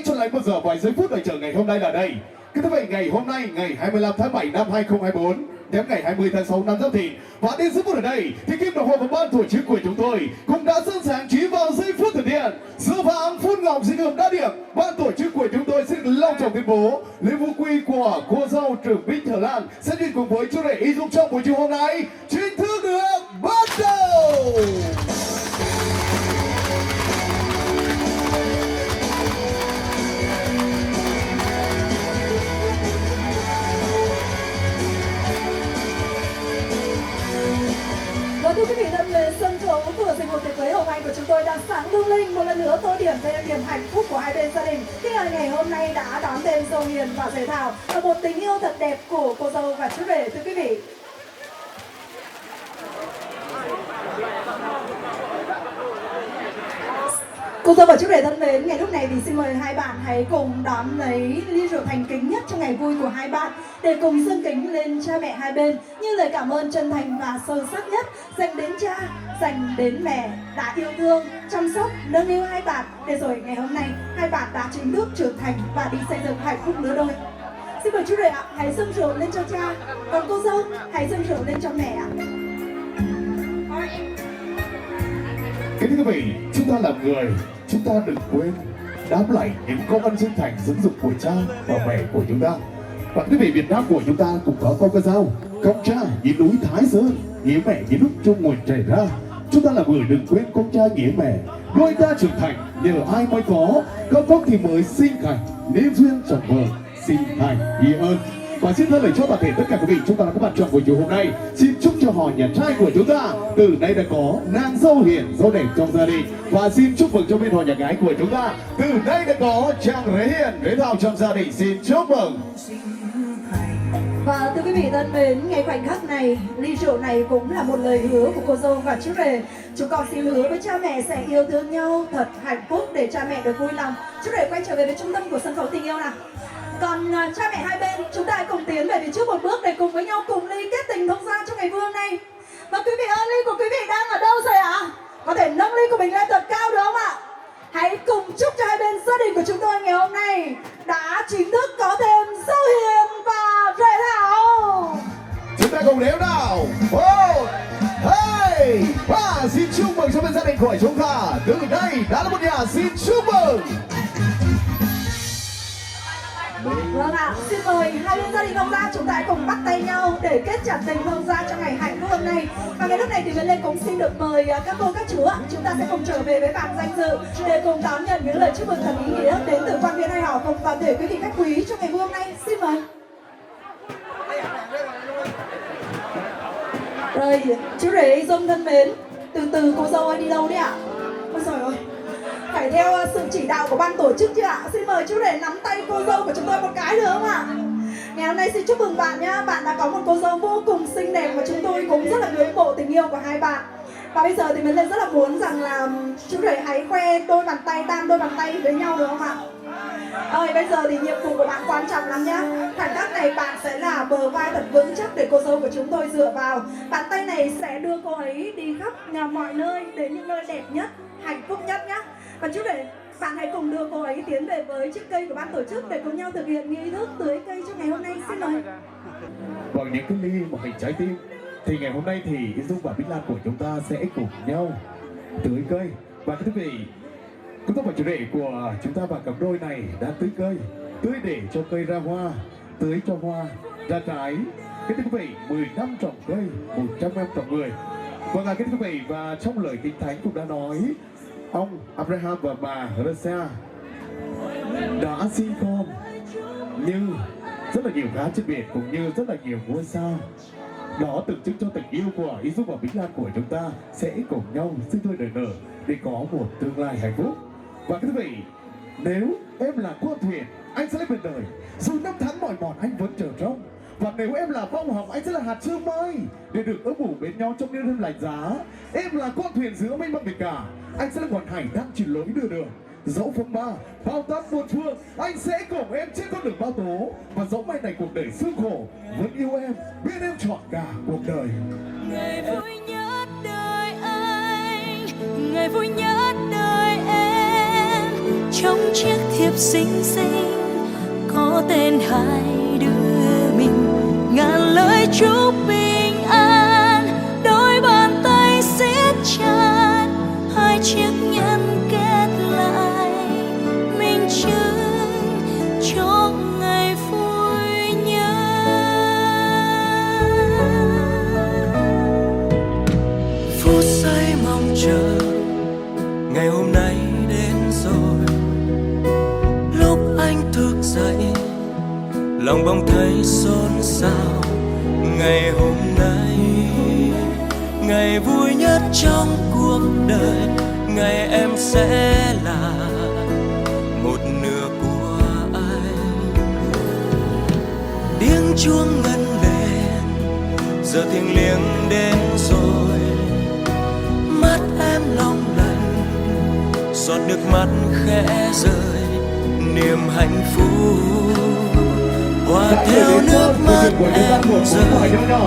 chọn lấy 1 giờ vài giây phút đợi chờ ngày hôm nay là đây. Kính thưa quý vị, ngày hôm nay ngày 25 tháng 7 năm 2024 đến ngày 20 tháng 6 năm Giáp Thìn, và đến giây phút ở đây thì kim đồng hồ của ban tổ chức của chúng tôi cũng đã sẵn sàng chỉ vào giây phút thực hiện. Sư phạm Phun Ngọc xin được đa điểm, ban tổ chức của chúng tôi xin long trọng tuyên bố lễ vũ quy của cô dâu trưởng Bích Thở Lan sẽ đi cùng với chú rể Y Dung trong buổi chiều hôm nay chính thức được bắt đầu. Và thưa quý vị thân mến, sân khấu của dịch vụ tiệc cưới Hồng Anh của chúng tôi đang sáng lung linh một lần nữa tô điểm thêm niềm hạnh phúc của hai bên gia đình khi ngày hôm nay đã đón tên Dâu Hiền và Rể Thảo và một tình yêu thật đẹp của cô dâu và chú rể. Thưa quý vị, cô dâu và chú rể thân mến, ngày lúc này thì xin mời hai bạn hãy cùng đón lấy ly rượu thành kính nhất trong ngày vui của hai bạn để cùng dâng kính lên cha mẹ hai bên như lời cảm ơn chân thành và sâu sắc nhất dành đến cha, dành đến mẹ đã yêu thương, chăm sóc, nâng niu hai bạn để rồi ngày hôm nay hai bạn đã chính thức trưởng thành và đi xây dựng hạnh phúc lứa đôi. Xin mời chú rể ạ, hãy dâng rượu lên cho cha, còn cô dâu hãy dâng rượu lên cho mẹ ạ. Kính thưa quý vị, chúng ta là người, chúng ta đừng quên đáp lại những công ân chân thành dưỡng dục của cha và mẹ của chúng ta. Và quý vị, Việt Nam của chúng ta cũng có câu ca dao: công cha như núi Thái Sơn, nghĩa mẹ như nước trong nguồn chảy ra. Chúng ta là người đừng quên công cha nghĩa mẹ. Đôi ta trưởng thành nhờ ai mới có thì mới sinh thành nên duyên chồng vợ sinh thành ý ơn. Và xin thay lời cho toàn thể tất cả quý vị chúng ta là các bạn chọn buổi chiều hôm nay, xin chúc cho họ nhà trai của chúng ta từ nay đã có nàng dâu hiền dâu đẹp trong gia đình, và xin chúc mừng cho bên họ nhà gái của chúng ta từ nay đã có chàng rể hiền rể thảo trong gia đình. Xin chúc mừng. Và thưa quý vị thân mến, ngay khoảnh khắc này, ly rượu này cũng là một lời hứa của cô dâu và chú rể. Chúng con xin hứa với cha mẹ sẽ yêu thương nhau thật hạnh phúc để cha mẹ được vui lòng. Chú rể quay trở về với trung tâm của sân khấu tình yêu nào. Còn cha mẹ hai bên, chúng ta hãy cùng tiến về phía trước một bước để cùng với nhau cùng ly kết tình thông gia trong ngày vui hôm nay. Và quý vị ơi, ly của quý vị đang ở đâu rồi ạ? Có thể nâng ly của mình lên thật cao được không ạ? Hãy cùng chúc cho hai bên gia đình của chúng tôi ngày hôm nay đã chính thức có thêm dâu hiền và rể thảo. Chúng ta cùng đếm nào. 1, 2, 3. Xin chúc mừng cho bên gia đình của chúng ta. Từ đây đã là một nhà, xin chúc mừng. Vâng ạ, xin mời hai bên gia đình thông gia chúng ta hãy cùng bắt tay nhau để kết chặt tình thông gia trong ngày hạnh phúc hôm nay. Và ngày lúc này thì Viễn Lên cũng xin được mời các cô các chú ạ, chúng ta sẽ cùng trở về với bàn danh dự để cùng đón nhận những lời chúc mừng thật ý nghĩa đến từ quan viên hai họ cùng toàn thể quý vị khách quý trong ngày vui hôm nay. Xin mời. Rồi, chú rể dông thân mến, từ từ cô dâu ơi, đi đâu đấy ạ? Ôi trời ơi, phải theo sự chỉ đạo của ban tổ chức chứ ạ. Xin mời chú rể nắm tay cô dâu của chúng tôi một cái được không ạ? Ngày hôm nay xin chúc mừng bạn nhá. Bạn đã có một cô dâu vô cùng xinh đẹp và chúng tôi cũng rất là ngưỡng mộ tình yêu của hai bạn. Và bây giờ thì mình rất là muốn rằng là chú rể hãy khoe đôi bàn tay, đan đôi bàn tay với nhau được không ạ? Bây giờ thì nhiệm vụ của bạn quan trọng lắm nhá. Khoảnh khắc này bạn sẽ là bờ vai thật vững chắc để cô dâu của chúng tôi dựa vào. Bàn tay này sẽ đưa cô ấy đi khắp mọi nơi, đến những nơi đẹp nhất, hạnh phúc nhất nhá. Và chú rể, bạn hãy cùng đưa cô ấy tiến về với chiếc cây của ban tổ chức để cùng nhau thực hiện nghi thức tưới cây cho ngày hôm nay. Xin mời. Bằng những cái ly một hình trái tim thì ngày hôm nay thì Dung và Bích Lan của chúng ta sẽ cùng nhau tưới cây. Và thưa quý vị, công tác và chủ đề của chúng ta và cặp đôi này đã tưới cây, tưới để cho cây ra hoa, tưới cho hoa ra trái. Kính thưa quý vị, 10 năm trồng cây, 100 năm trồng người. Vâng, kính thưa quý vị, và trong lời Kinh Thánh cũng đã nói, ông Abraham và bà Rachel đã sinh con như rất là nhiều cá trên biển, cũng như rất là nhiều ngôi sao. Đó tượng trưng cho tình yêu của Isaac và Bình Lan của chúng ta sẽ cùng nhau sinh đôi nở nở để có một tương lai hạnh phúc. Và quý vị, nếu em là con thuyền, anh sẽ lên bên đời. Dù năm tháng mỏi mòn anh vẫn chờ trông. Và nếu em là bông hồng, anh sẽ là hạt sương mai để được ấp ủ bên nhau trong những đêm lạnh giá. Em là con thuyền giữa mênh mông biển cả, anh sẽ là ngọn hải đang chỉ lối đưa đường. Dẫu phong ba, bao táp muôn phương, anh sẽ cùng em trên con đường bao tố. Và dẫu mai này cuộc đời sương khổ, vẫn yêu em, biết em trọn cả cuộc đời. Ngày vui nhất đời anh, ngày vui nhất đời em. Trong chiếc thiệp xinh xinh có tên hai đứa mình, ngàn lời chúc bình an, đôi bàn tay siết chặt, hai chiếc nhẫn kết lại, minh chứng cho ngày vui nhất. Phút giây mong chờ ngày hôm nay đến rồi. Lúc anh thức dậy lòng bỗng thấy xôn xao. Ngày hôm nay, ngày vui nhất trong cuộc đời, ngày em sẽ là một nửa của anh. Tiếng chuông ngân lên, giờ thiêng liêng đến rồi. Mắt em long lanh, giọt nước mắt khẽ rơi, niềm hạnh phúc hòa theo nước mắt em rơi.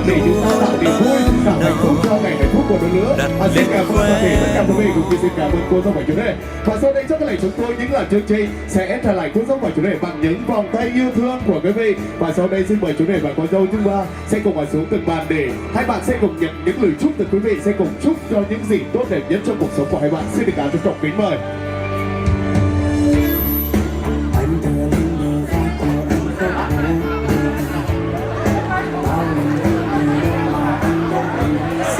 Để chúng ta tạo niềm vui, tạo hạnh phúc cho ngày hạnh phúc của đôi lứa. Xin cảm ơn toàn thể tất cả quý vị, cũng như xin cảm ơn cô dâu và chú rể. Và sau đây chắc có lẽ chúng tôi những là chương trình sẽ trả lại cô dâu và chú rể bằng những vòng tay yêu thương của quý vị. Và sau đây xin mời chú rể và cô dâu chúng ta sẽ cùng ngồi xuống từng bàn để hai bạn sẽ cùng nhận những lời chúc từ quý vị, sẽ cùng chúc cho những gì tốt đẹp nhất trong cuộc sống của hai bạn. Xin được cảm ơn trọng kính mời.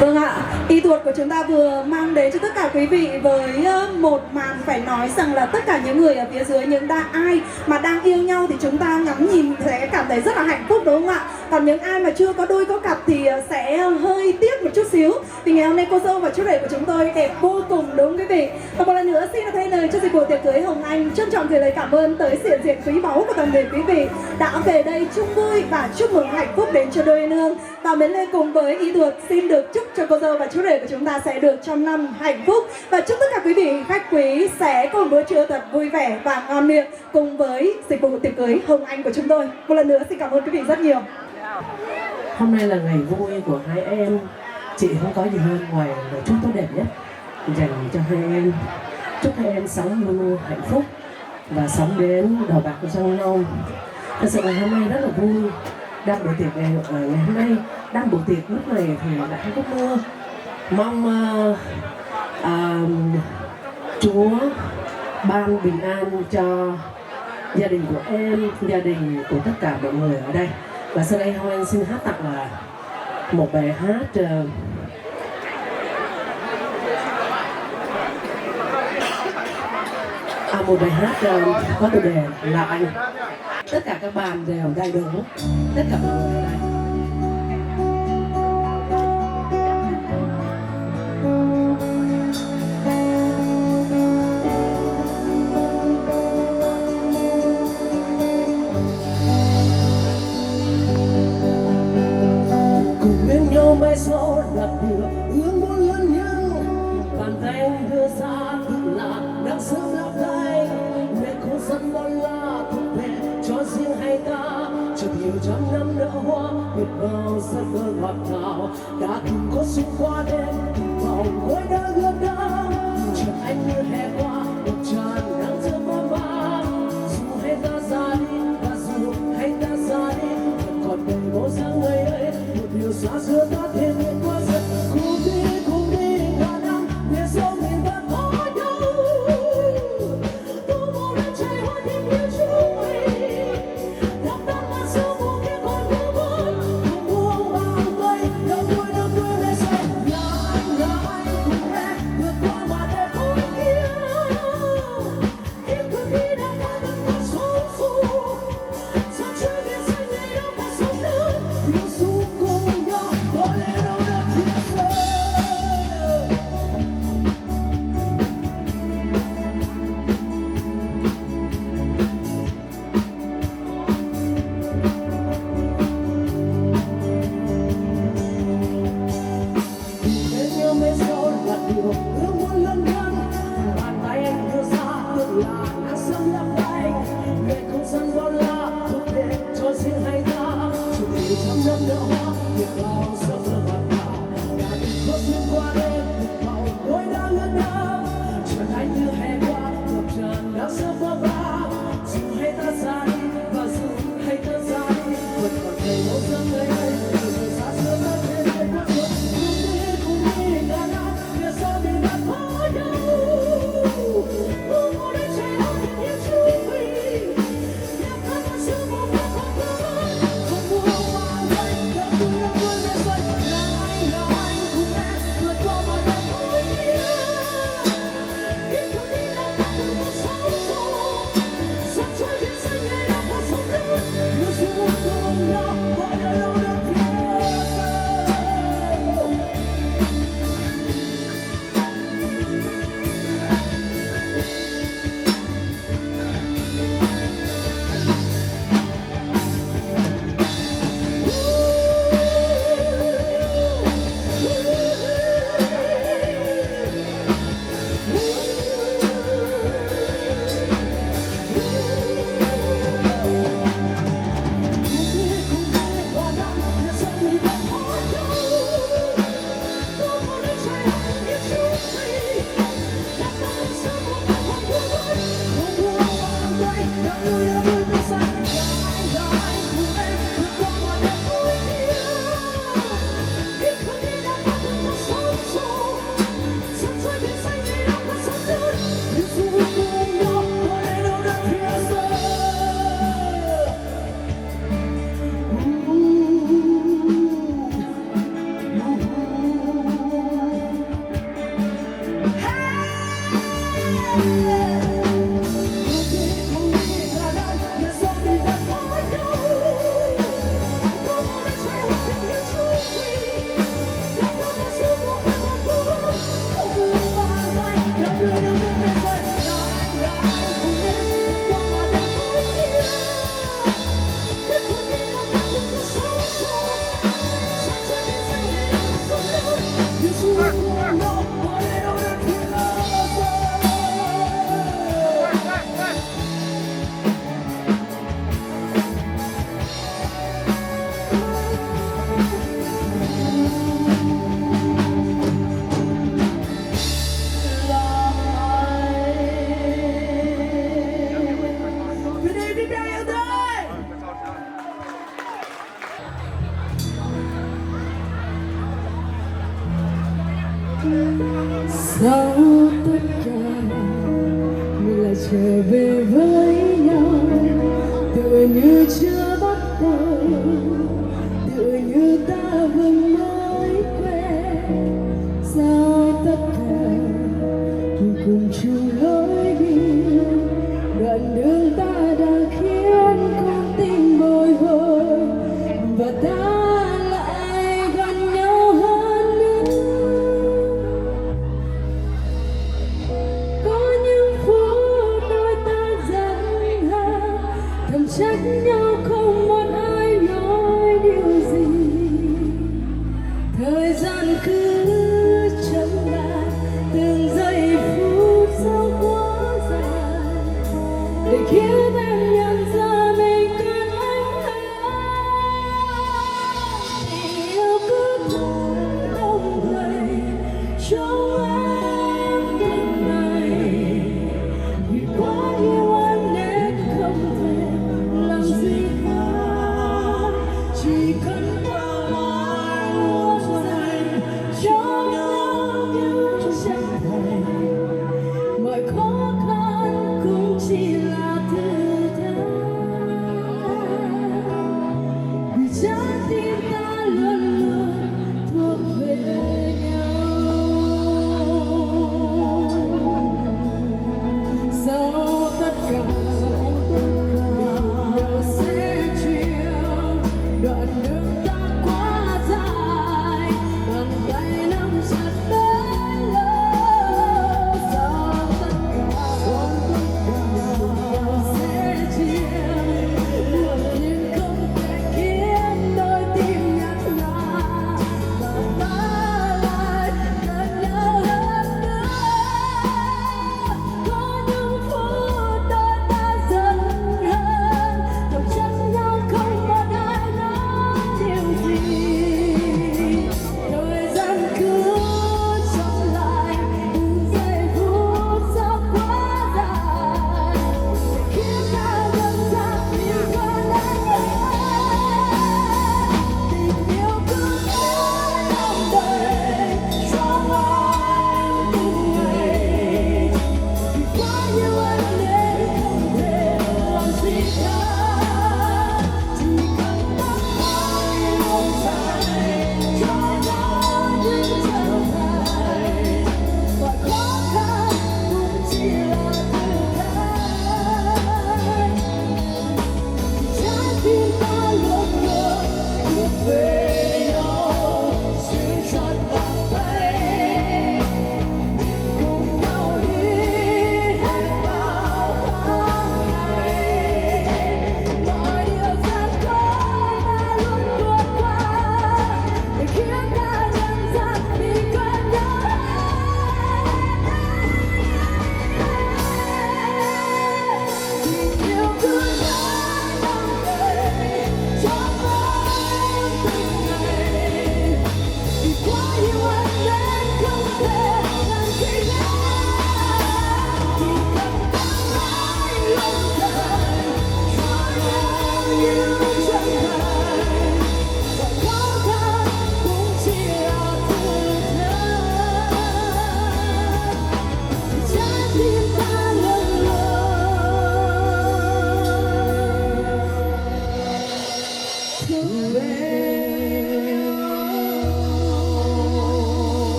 Vâng ạ, y thuật của chúng ta vừa mang đến cho tất cả quý vị với một màn phải nói rằng là tất cả những người ở phía dưới, những ai mà đang yêu nhau thì chúng ta ngắm nhìn sẽ cảm thấy rất là hạnh phúc, đúng không ạ? Còn những ai mà chưa có đôi có cặp thì sẽ hơi tiếc một chút xíu, vì ngày hôm nay cô dâu và chú rể của chúng tôi đẹp vô cùng, đúng quý vị. Và một lần nữa xin được thay lời cho dịch vụ tiệc cưới Hồng Anh trân trọng gửi lời cảm ơn tới xiển diện quý báu của toàn thể quý vị đã về đây chung vui và chúc mừng hạnh phúc đến cho đôi nương. Và Mến Lê cùng với y thuật xin được chúc cho cô dâu và chú rể của chúng ta sẽ được trăm năm hạnh phúc, và chúc tất cả quý vị khách quý sẽ có một bữa trưa thật vui vẻ và ngon miệng cùng với dịch vụ tiệc cưới Hồng Anh của chúng tôi. Một lần nữa xin cảm ơn quý vị rất nhiều. Hôm nay là ngày vui của hai em. Chị không có gì hơn ngoài lời chúc tốt đẹp nhất dành cho hai em. Chúc hai em sống luôn luôn hạnh phúc và sống đến đầu bạc răng long. Thật sự là hôm nay rất là vui. Đang buổi tiệc ngày hôm nay, đang buổi tiệc lúc này thì lại không có mưa. Mong Chúa ban bình an cho gia đình của em, gia đình của tất cả mọi người ở đây. Và sau đây Hồng Anh xin hát tặng là một bài hát một bài hát có tựa đề là Anh. Tất cả các bạn đều đầy đủ, tất cả mọi người ở đây. Mai sau đặt được ước muốn lớn nhất, bàn tay đưa ra tự là đang sớm lấp lánh để không gian bao la thuộc về cho riêng hai ta. Chợt hiểu trăm năm nở hoa biết bao giấc mơ ngọt ngào đã từng có xuyên qua đêm vòng khói đã ướt đẫm. Chợt anh như hè qua một tràn nắng giữa mơ mang. Dù hay ta ra đi và dù hay ta ra đi vẫn còn đầy bóng dáng ngày ấy. Một điều xa xưa ta thêm qua giấc cùng đi ngàn năm phía sau mình vẫn có nhau. Sau tất cả mình lại trở về với nhau, tựa như chưa bắt đầu, tựa như ta vừa mới quen. Sau tất cả mình cùng chung lối đi, đoạn đường ta đã khiến con tim bồi hồi và ta lại gần nhau hơn nữa. Có những phút đôi ta dần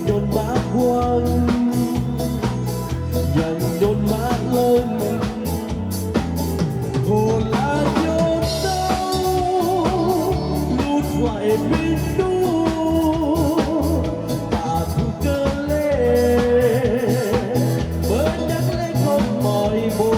nhôn mát quanh dần nhôn mát lên hồ là nhôn đâu lút lại bên đu ta thu cơ lên mới nhắc lấy con mỏi bồ.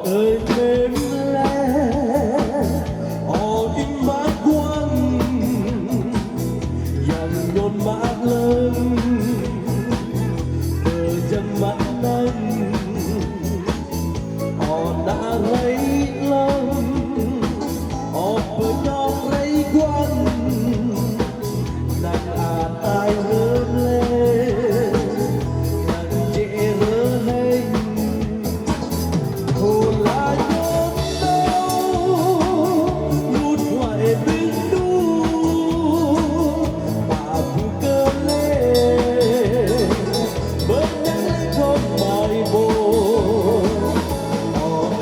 Ơi mềm lẽ im mát quanh dần nhôn mát lên bờ chân mắt nâng đã lấy lâm bờ nhau lấy quanh nàng ai lớn lên nàng trẻ hớ hênh hồ là nhôn đâu lút lại bên đu mà thu cơ lên mới nhắc lấy con mỏi bồ.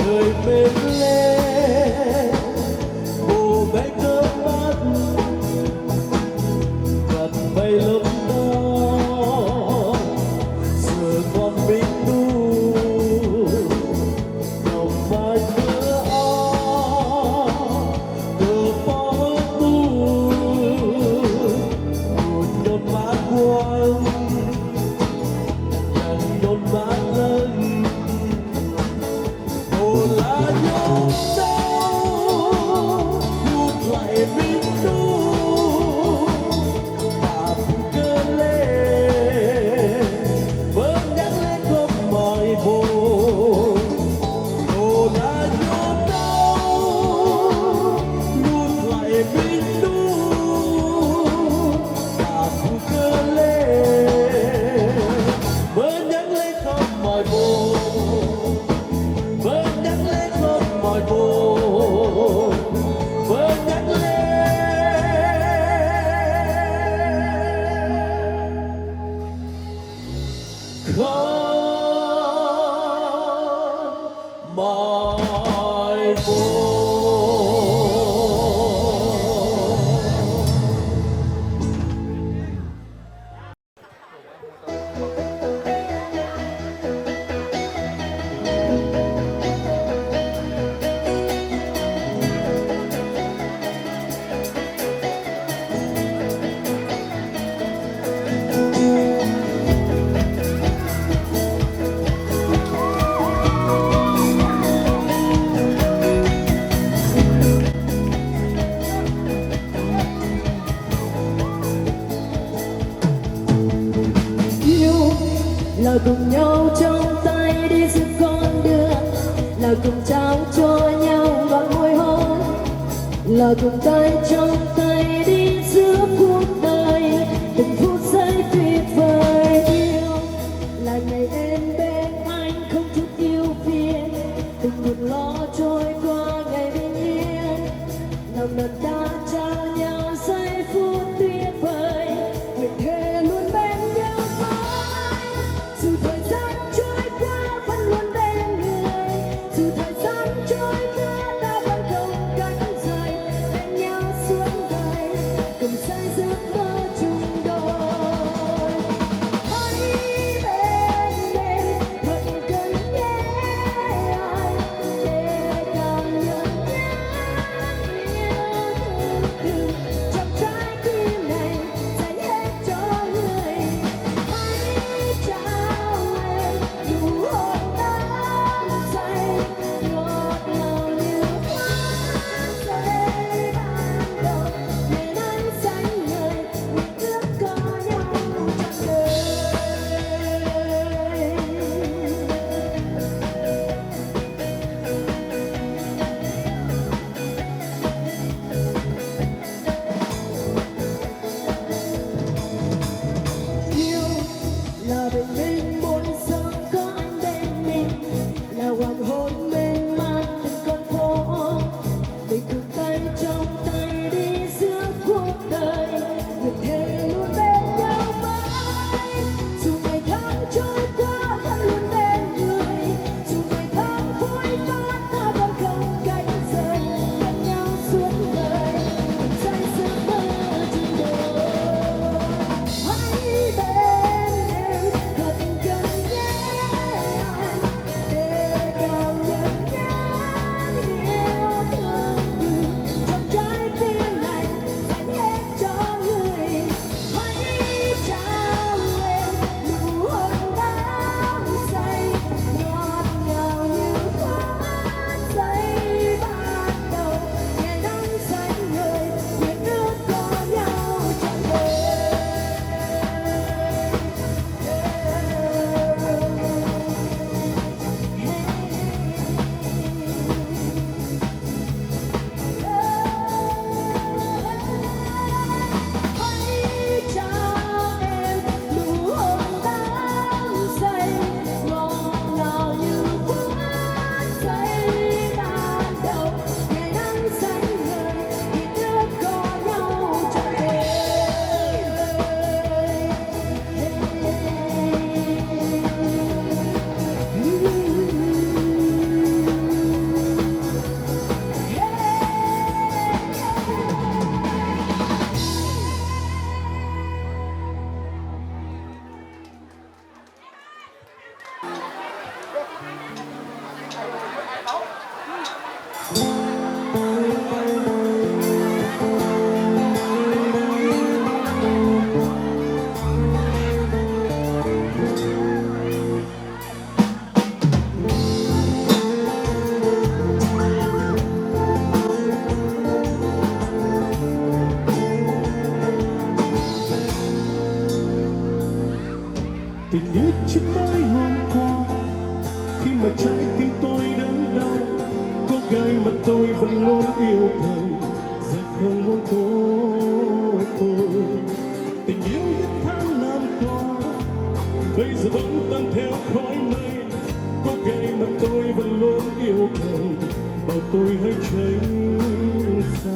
Ơi bên lên bồ bé cơ mắt gần bay lớp đó giờ con biết đu nồng mai cơ phó tu nhôn mát quanh dần nhôn mát lên hồ là nhôn đâu lút lại bên đu ta thu cơ lên mới nhắc lấy con mỏi bồ. Hồ là nhôn đâu lút lại bên đu ta thu cơ lên mới nhắc lấy con mỏi bồ. Mới nhắc lấy con mỏi bồ mới nhắc lên con mỏi bồ. là cùng nhau trong tay đi giữa con đường, là cùng trao cho nhau bằng môi hôn, là cùng tay trong tay đi giữa cuộc đời, từng phút giây tuyệt vời. Yêu là ngày em bên anh không chút yêu phiền, từng buồn lo trôi qua ngày bình yên, nào lần ta trao nhau giây phút tuyệt vời, nguyện thề luôn bên nhau mãi. Dù thời gian trôi qua vẫn luôn bên người, dù thời gian trôi qua ta vẫn không cách rời bên nhau suốt đời. tình như chiếc mới hôm qua khi mà trái tim tôi đớn đau, cô gái mà tôi vẫn luôn yêu thương giờ không muốn có tôi. Tình yêu nhất tháng năm qua bây giờ vẫn tan theo khói mây, cô gái mà tôi vẫn luôn yêu thương bảo tôi hãy tránh xa.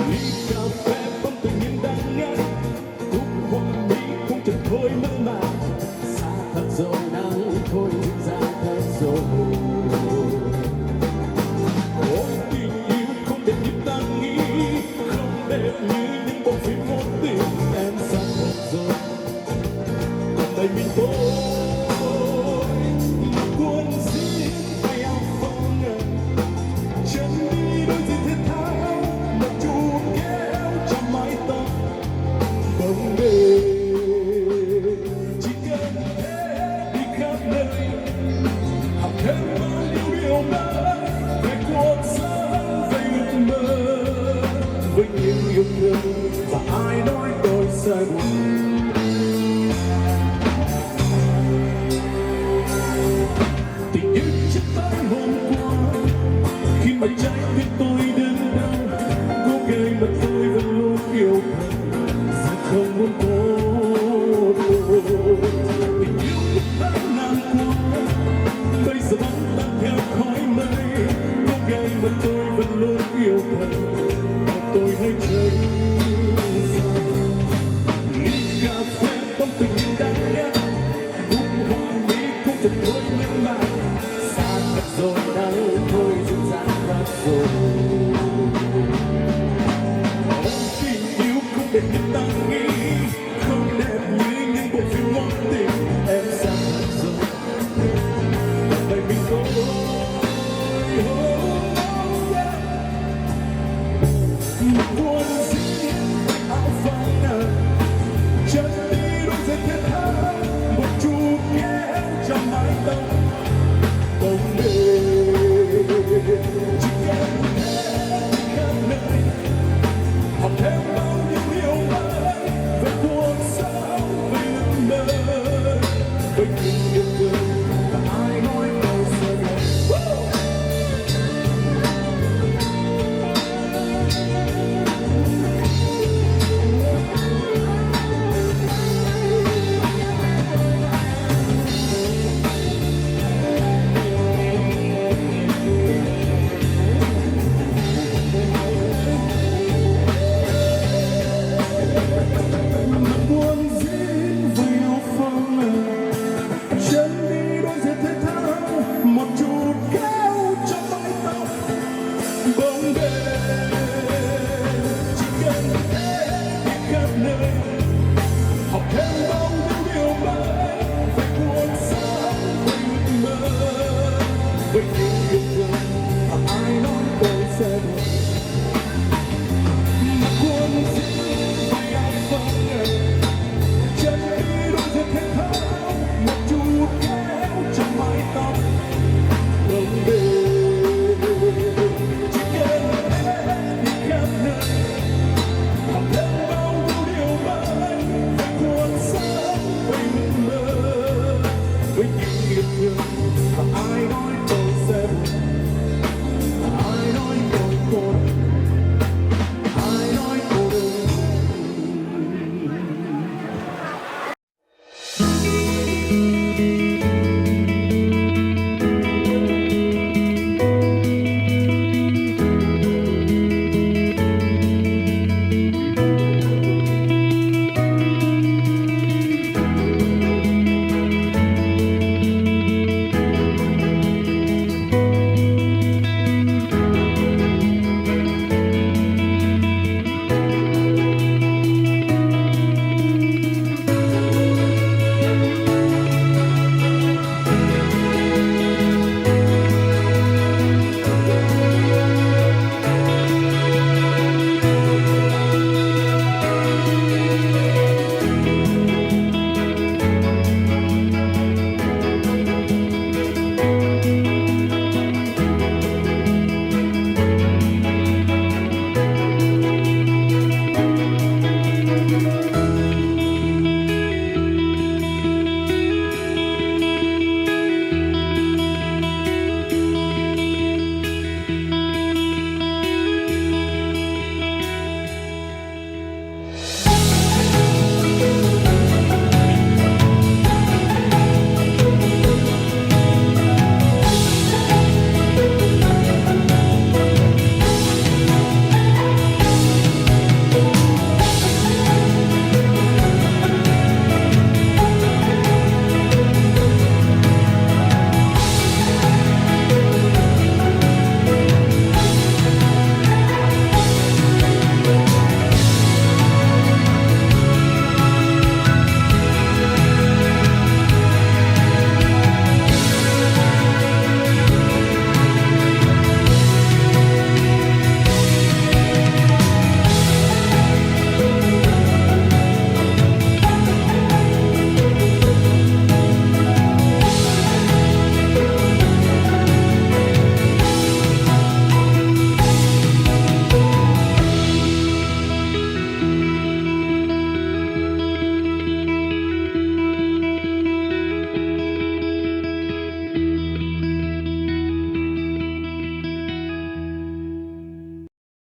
Ly cà phê bóng tự nhiên đang ngắt, khúc hoa mỹ cũng chẳng thôi mơ màng. Xa thật rồi nắng thôi dịu dàng thật rồi. Ôi tình yêu không đẹp như ta nghĩ, không đẹp như những bộ phim ngôn tình. Em xa thật rồi, còn đây mình tôi mặc quần jean tay áo phông ngờ, chân đi đôi giày thể thao mà chuột kéo trong mái tóc bồng bềnh. Chỉ cần thế đi khắp nơi, học thêm bao nhiêu điều mới về cuộc sống, về ước mơ, với nhiều yêu thương và ai nói tôi sai buồn. Tình yêu chiếc tối hôm qua khi mà trái tim tôi đớn đau, cô gái mà tôi vẫn luôn yêu thương giờ không muốn có tôi. Tình yêu của tháng năm qua bây giờ vẫn tan theo khói mây, cô gái mà tôi vẫn luôn yêu thương bảo tôi hãy tránh xa. Ly cà phê bóng tình yêu đang ngắt, khúc hoa mỹ cũng chẳng thôi mơ màng. Xa thật rồi nắng thôi dịu dàng thật rồi. Ôi tình yêu không đẹp như ta nghĩ,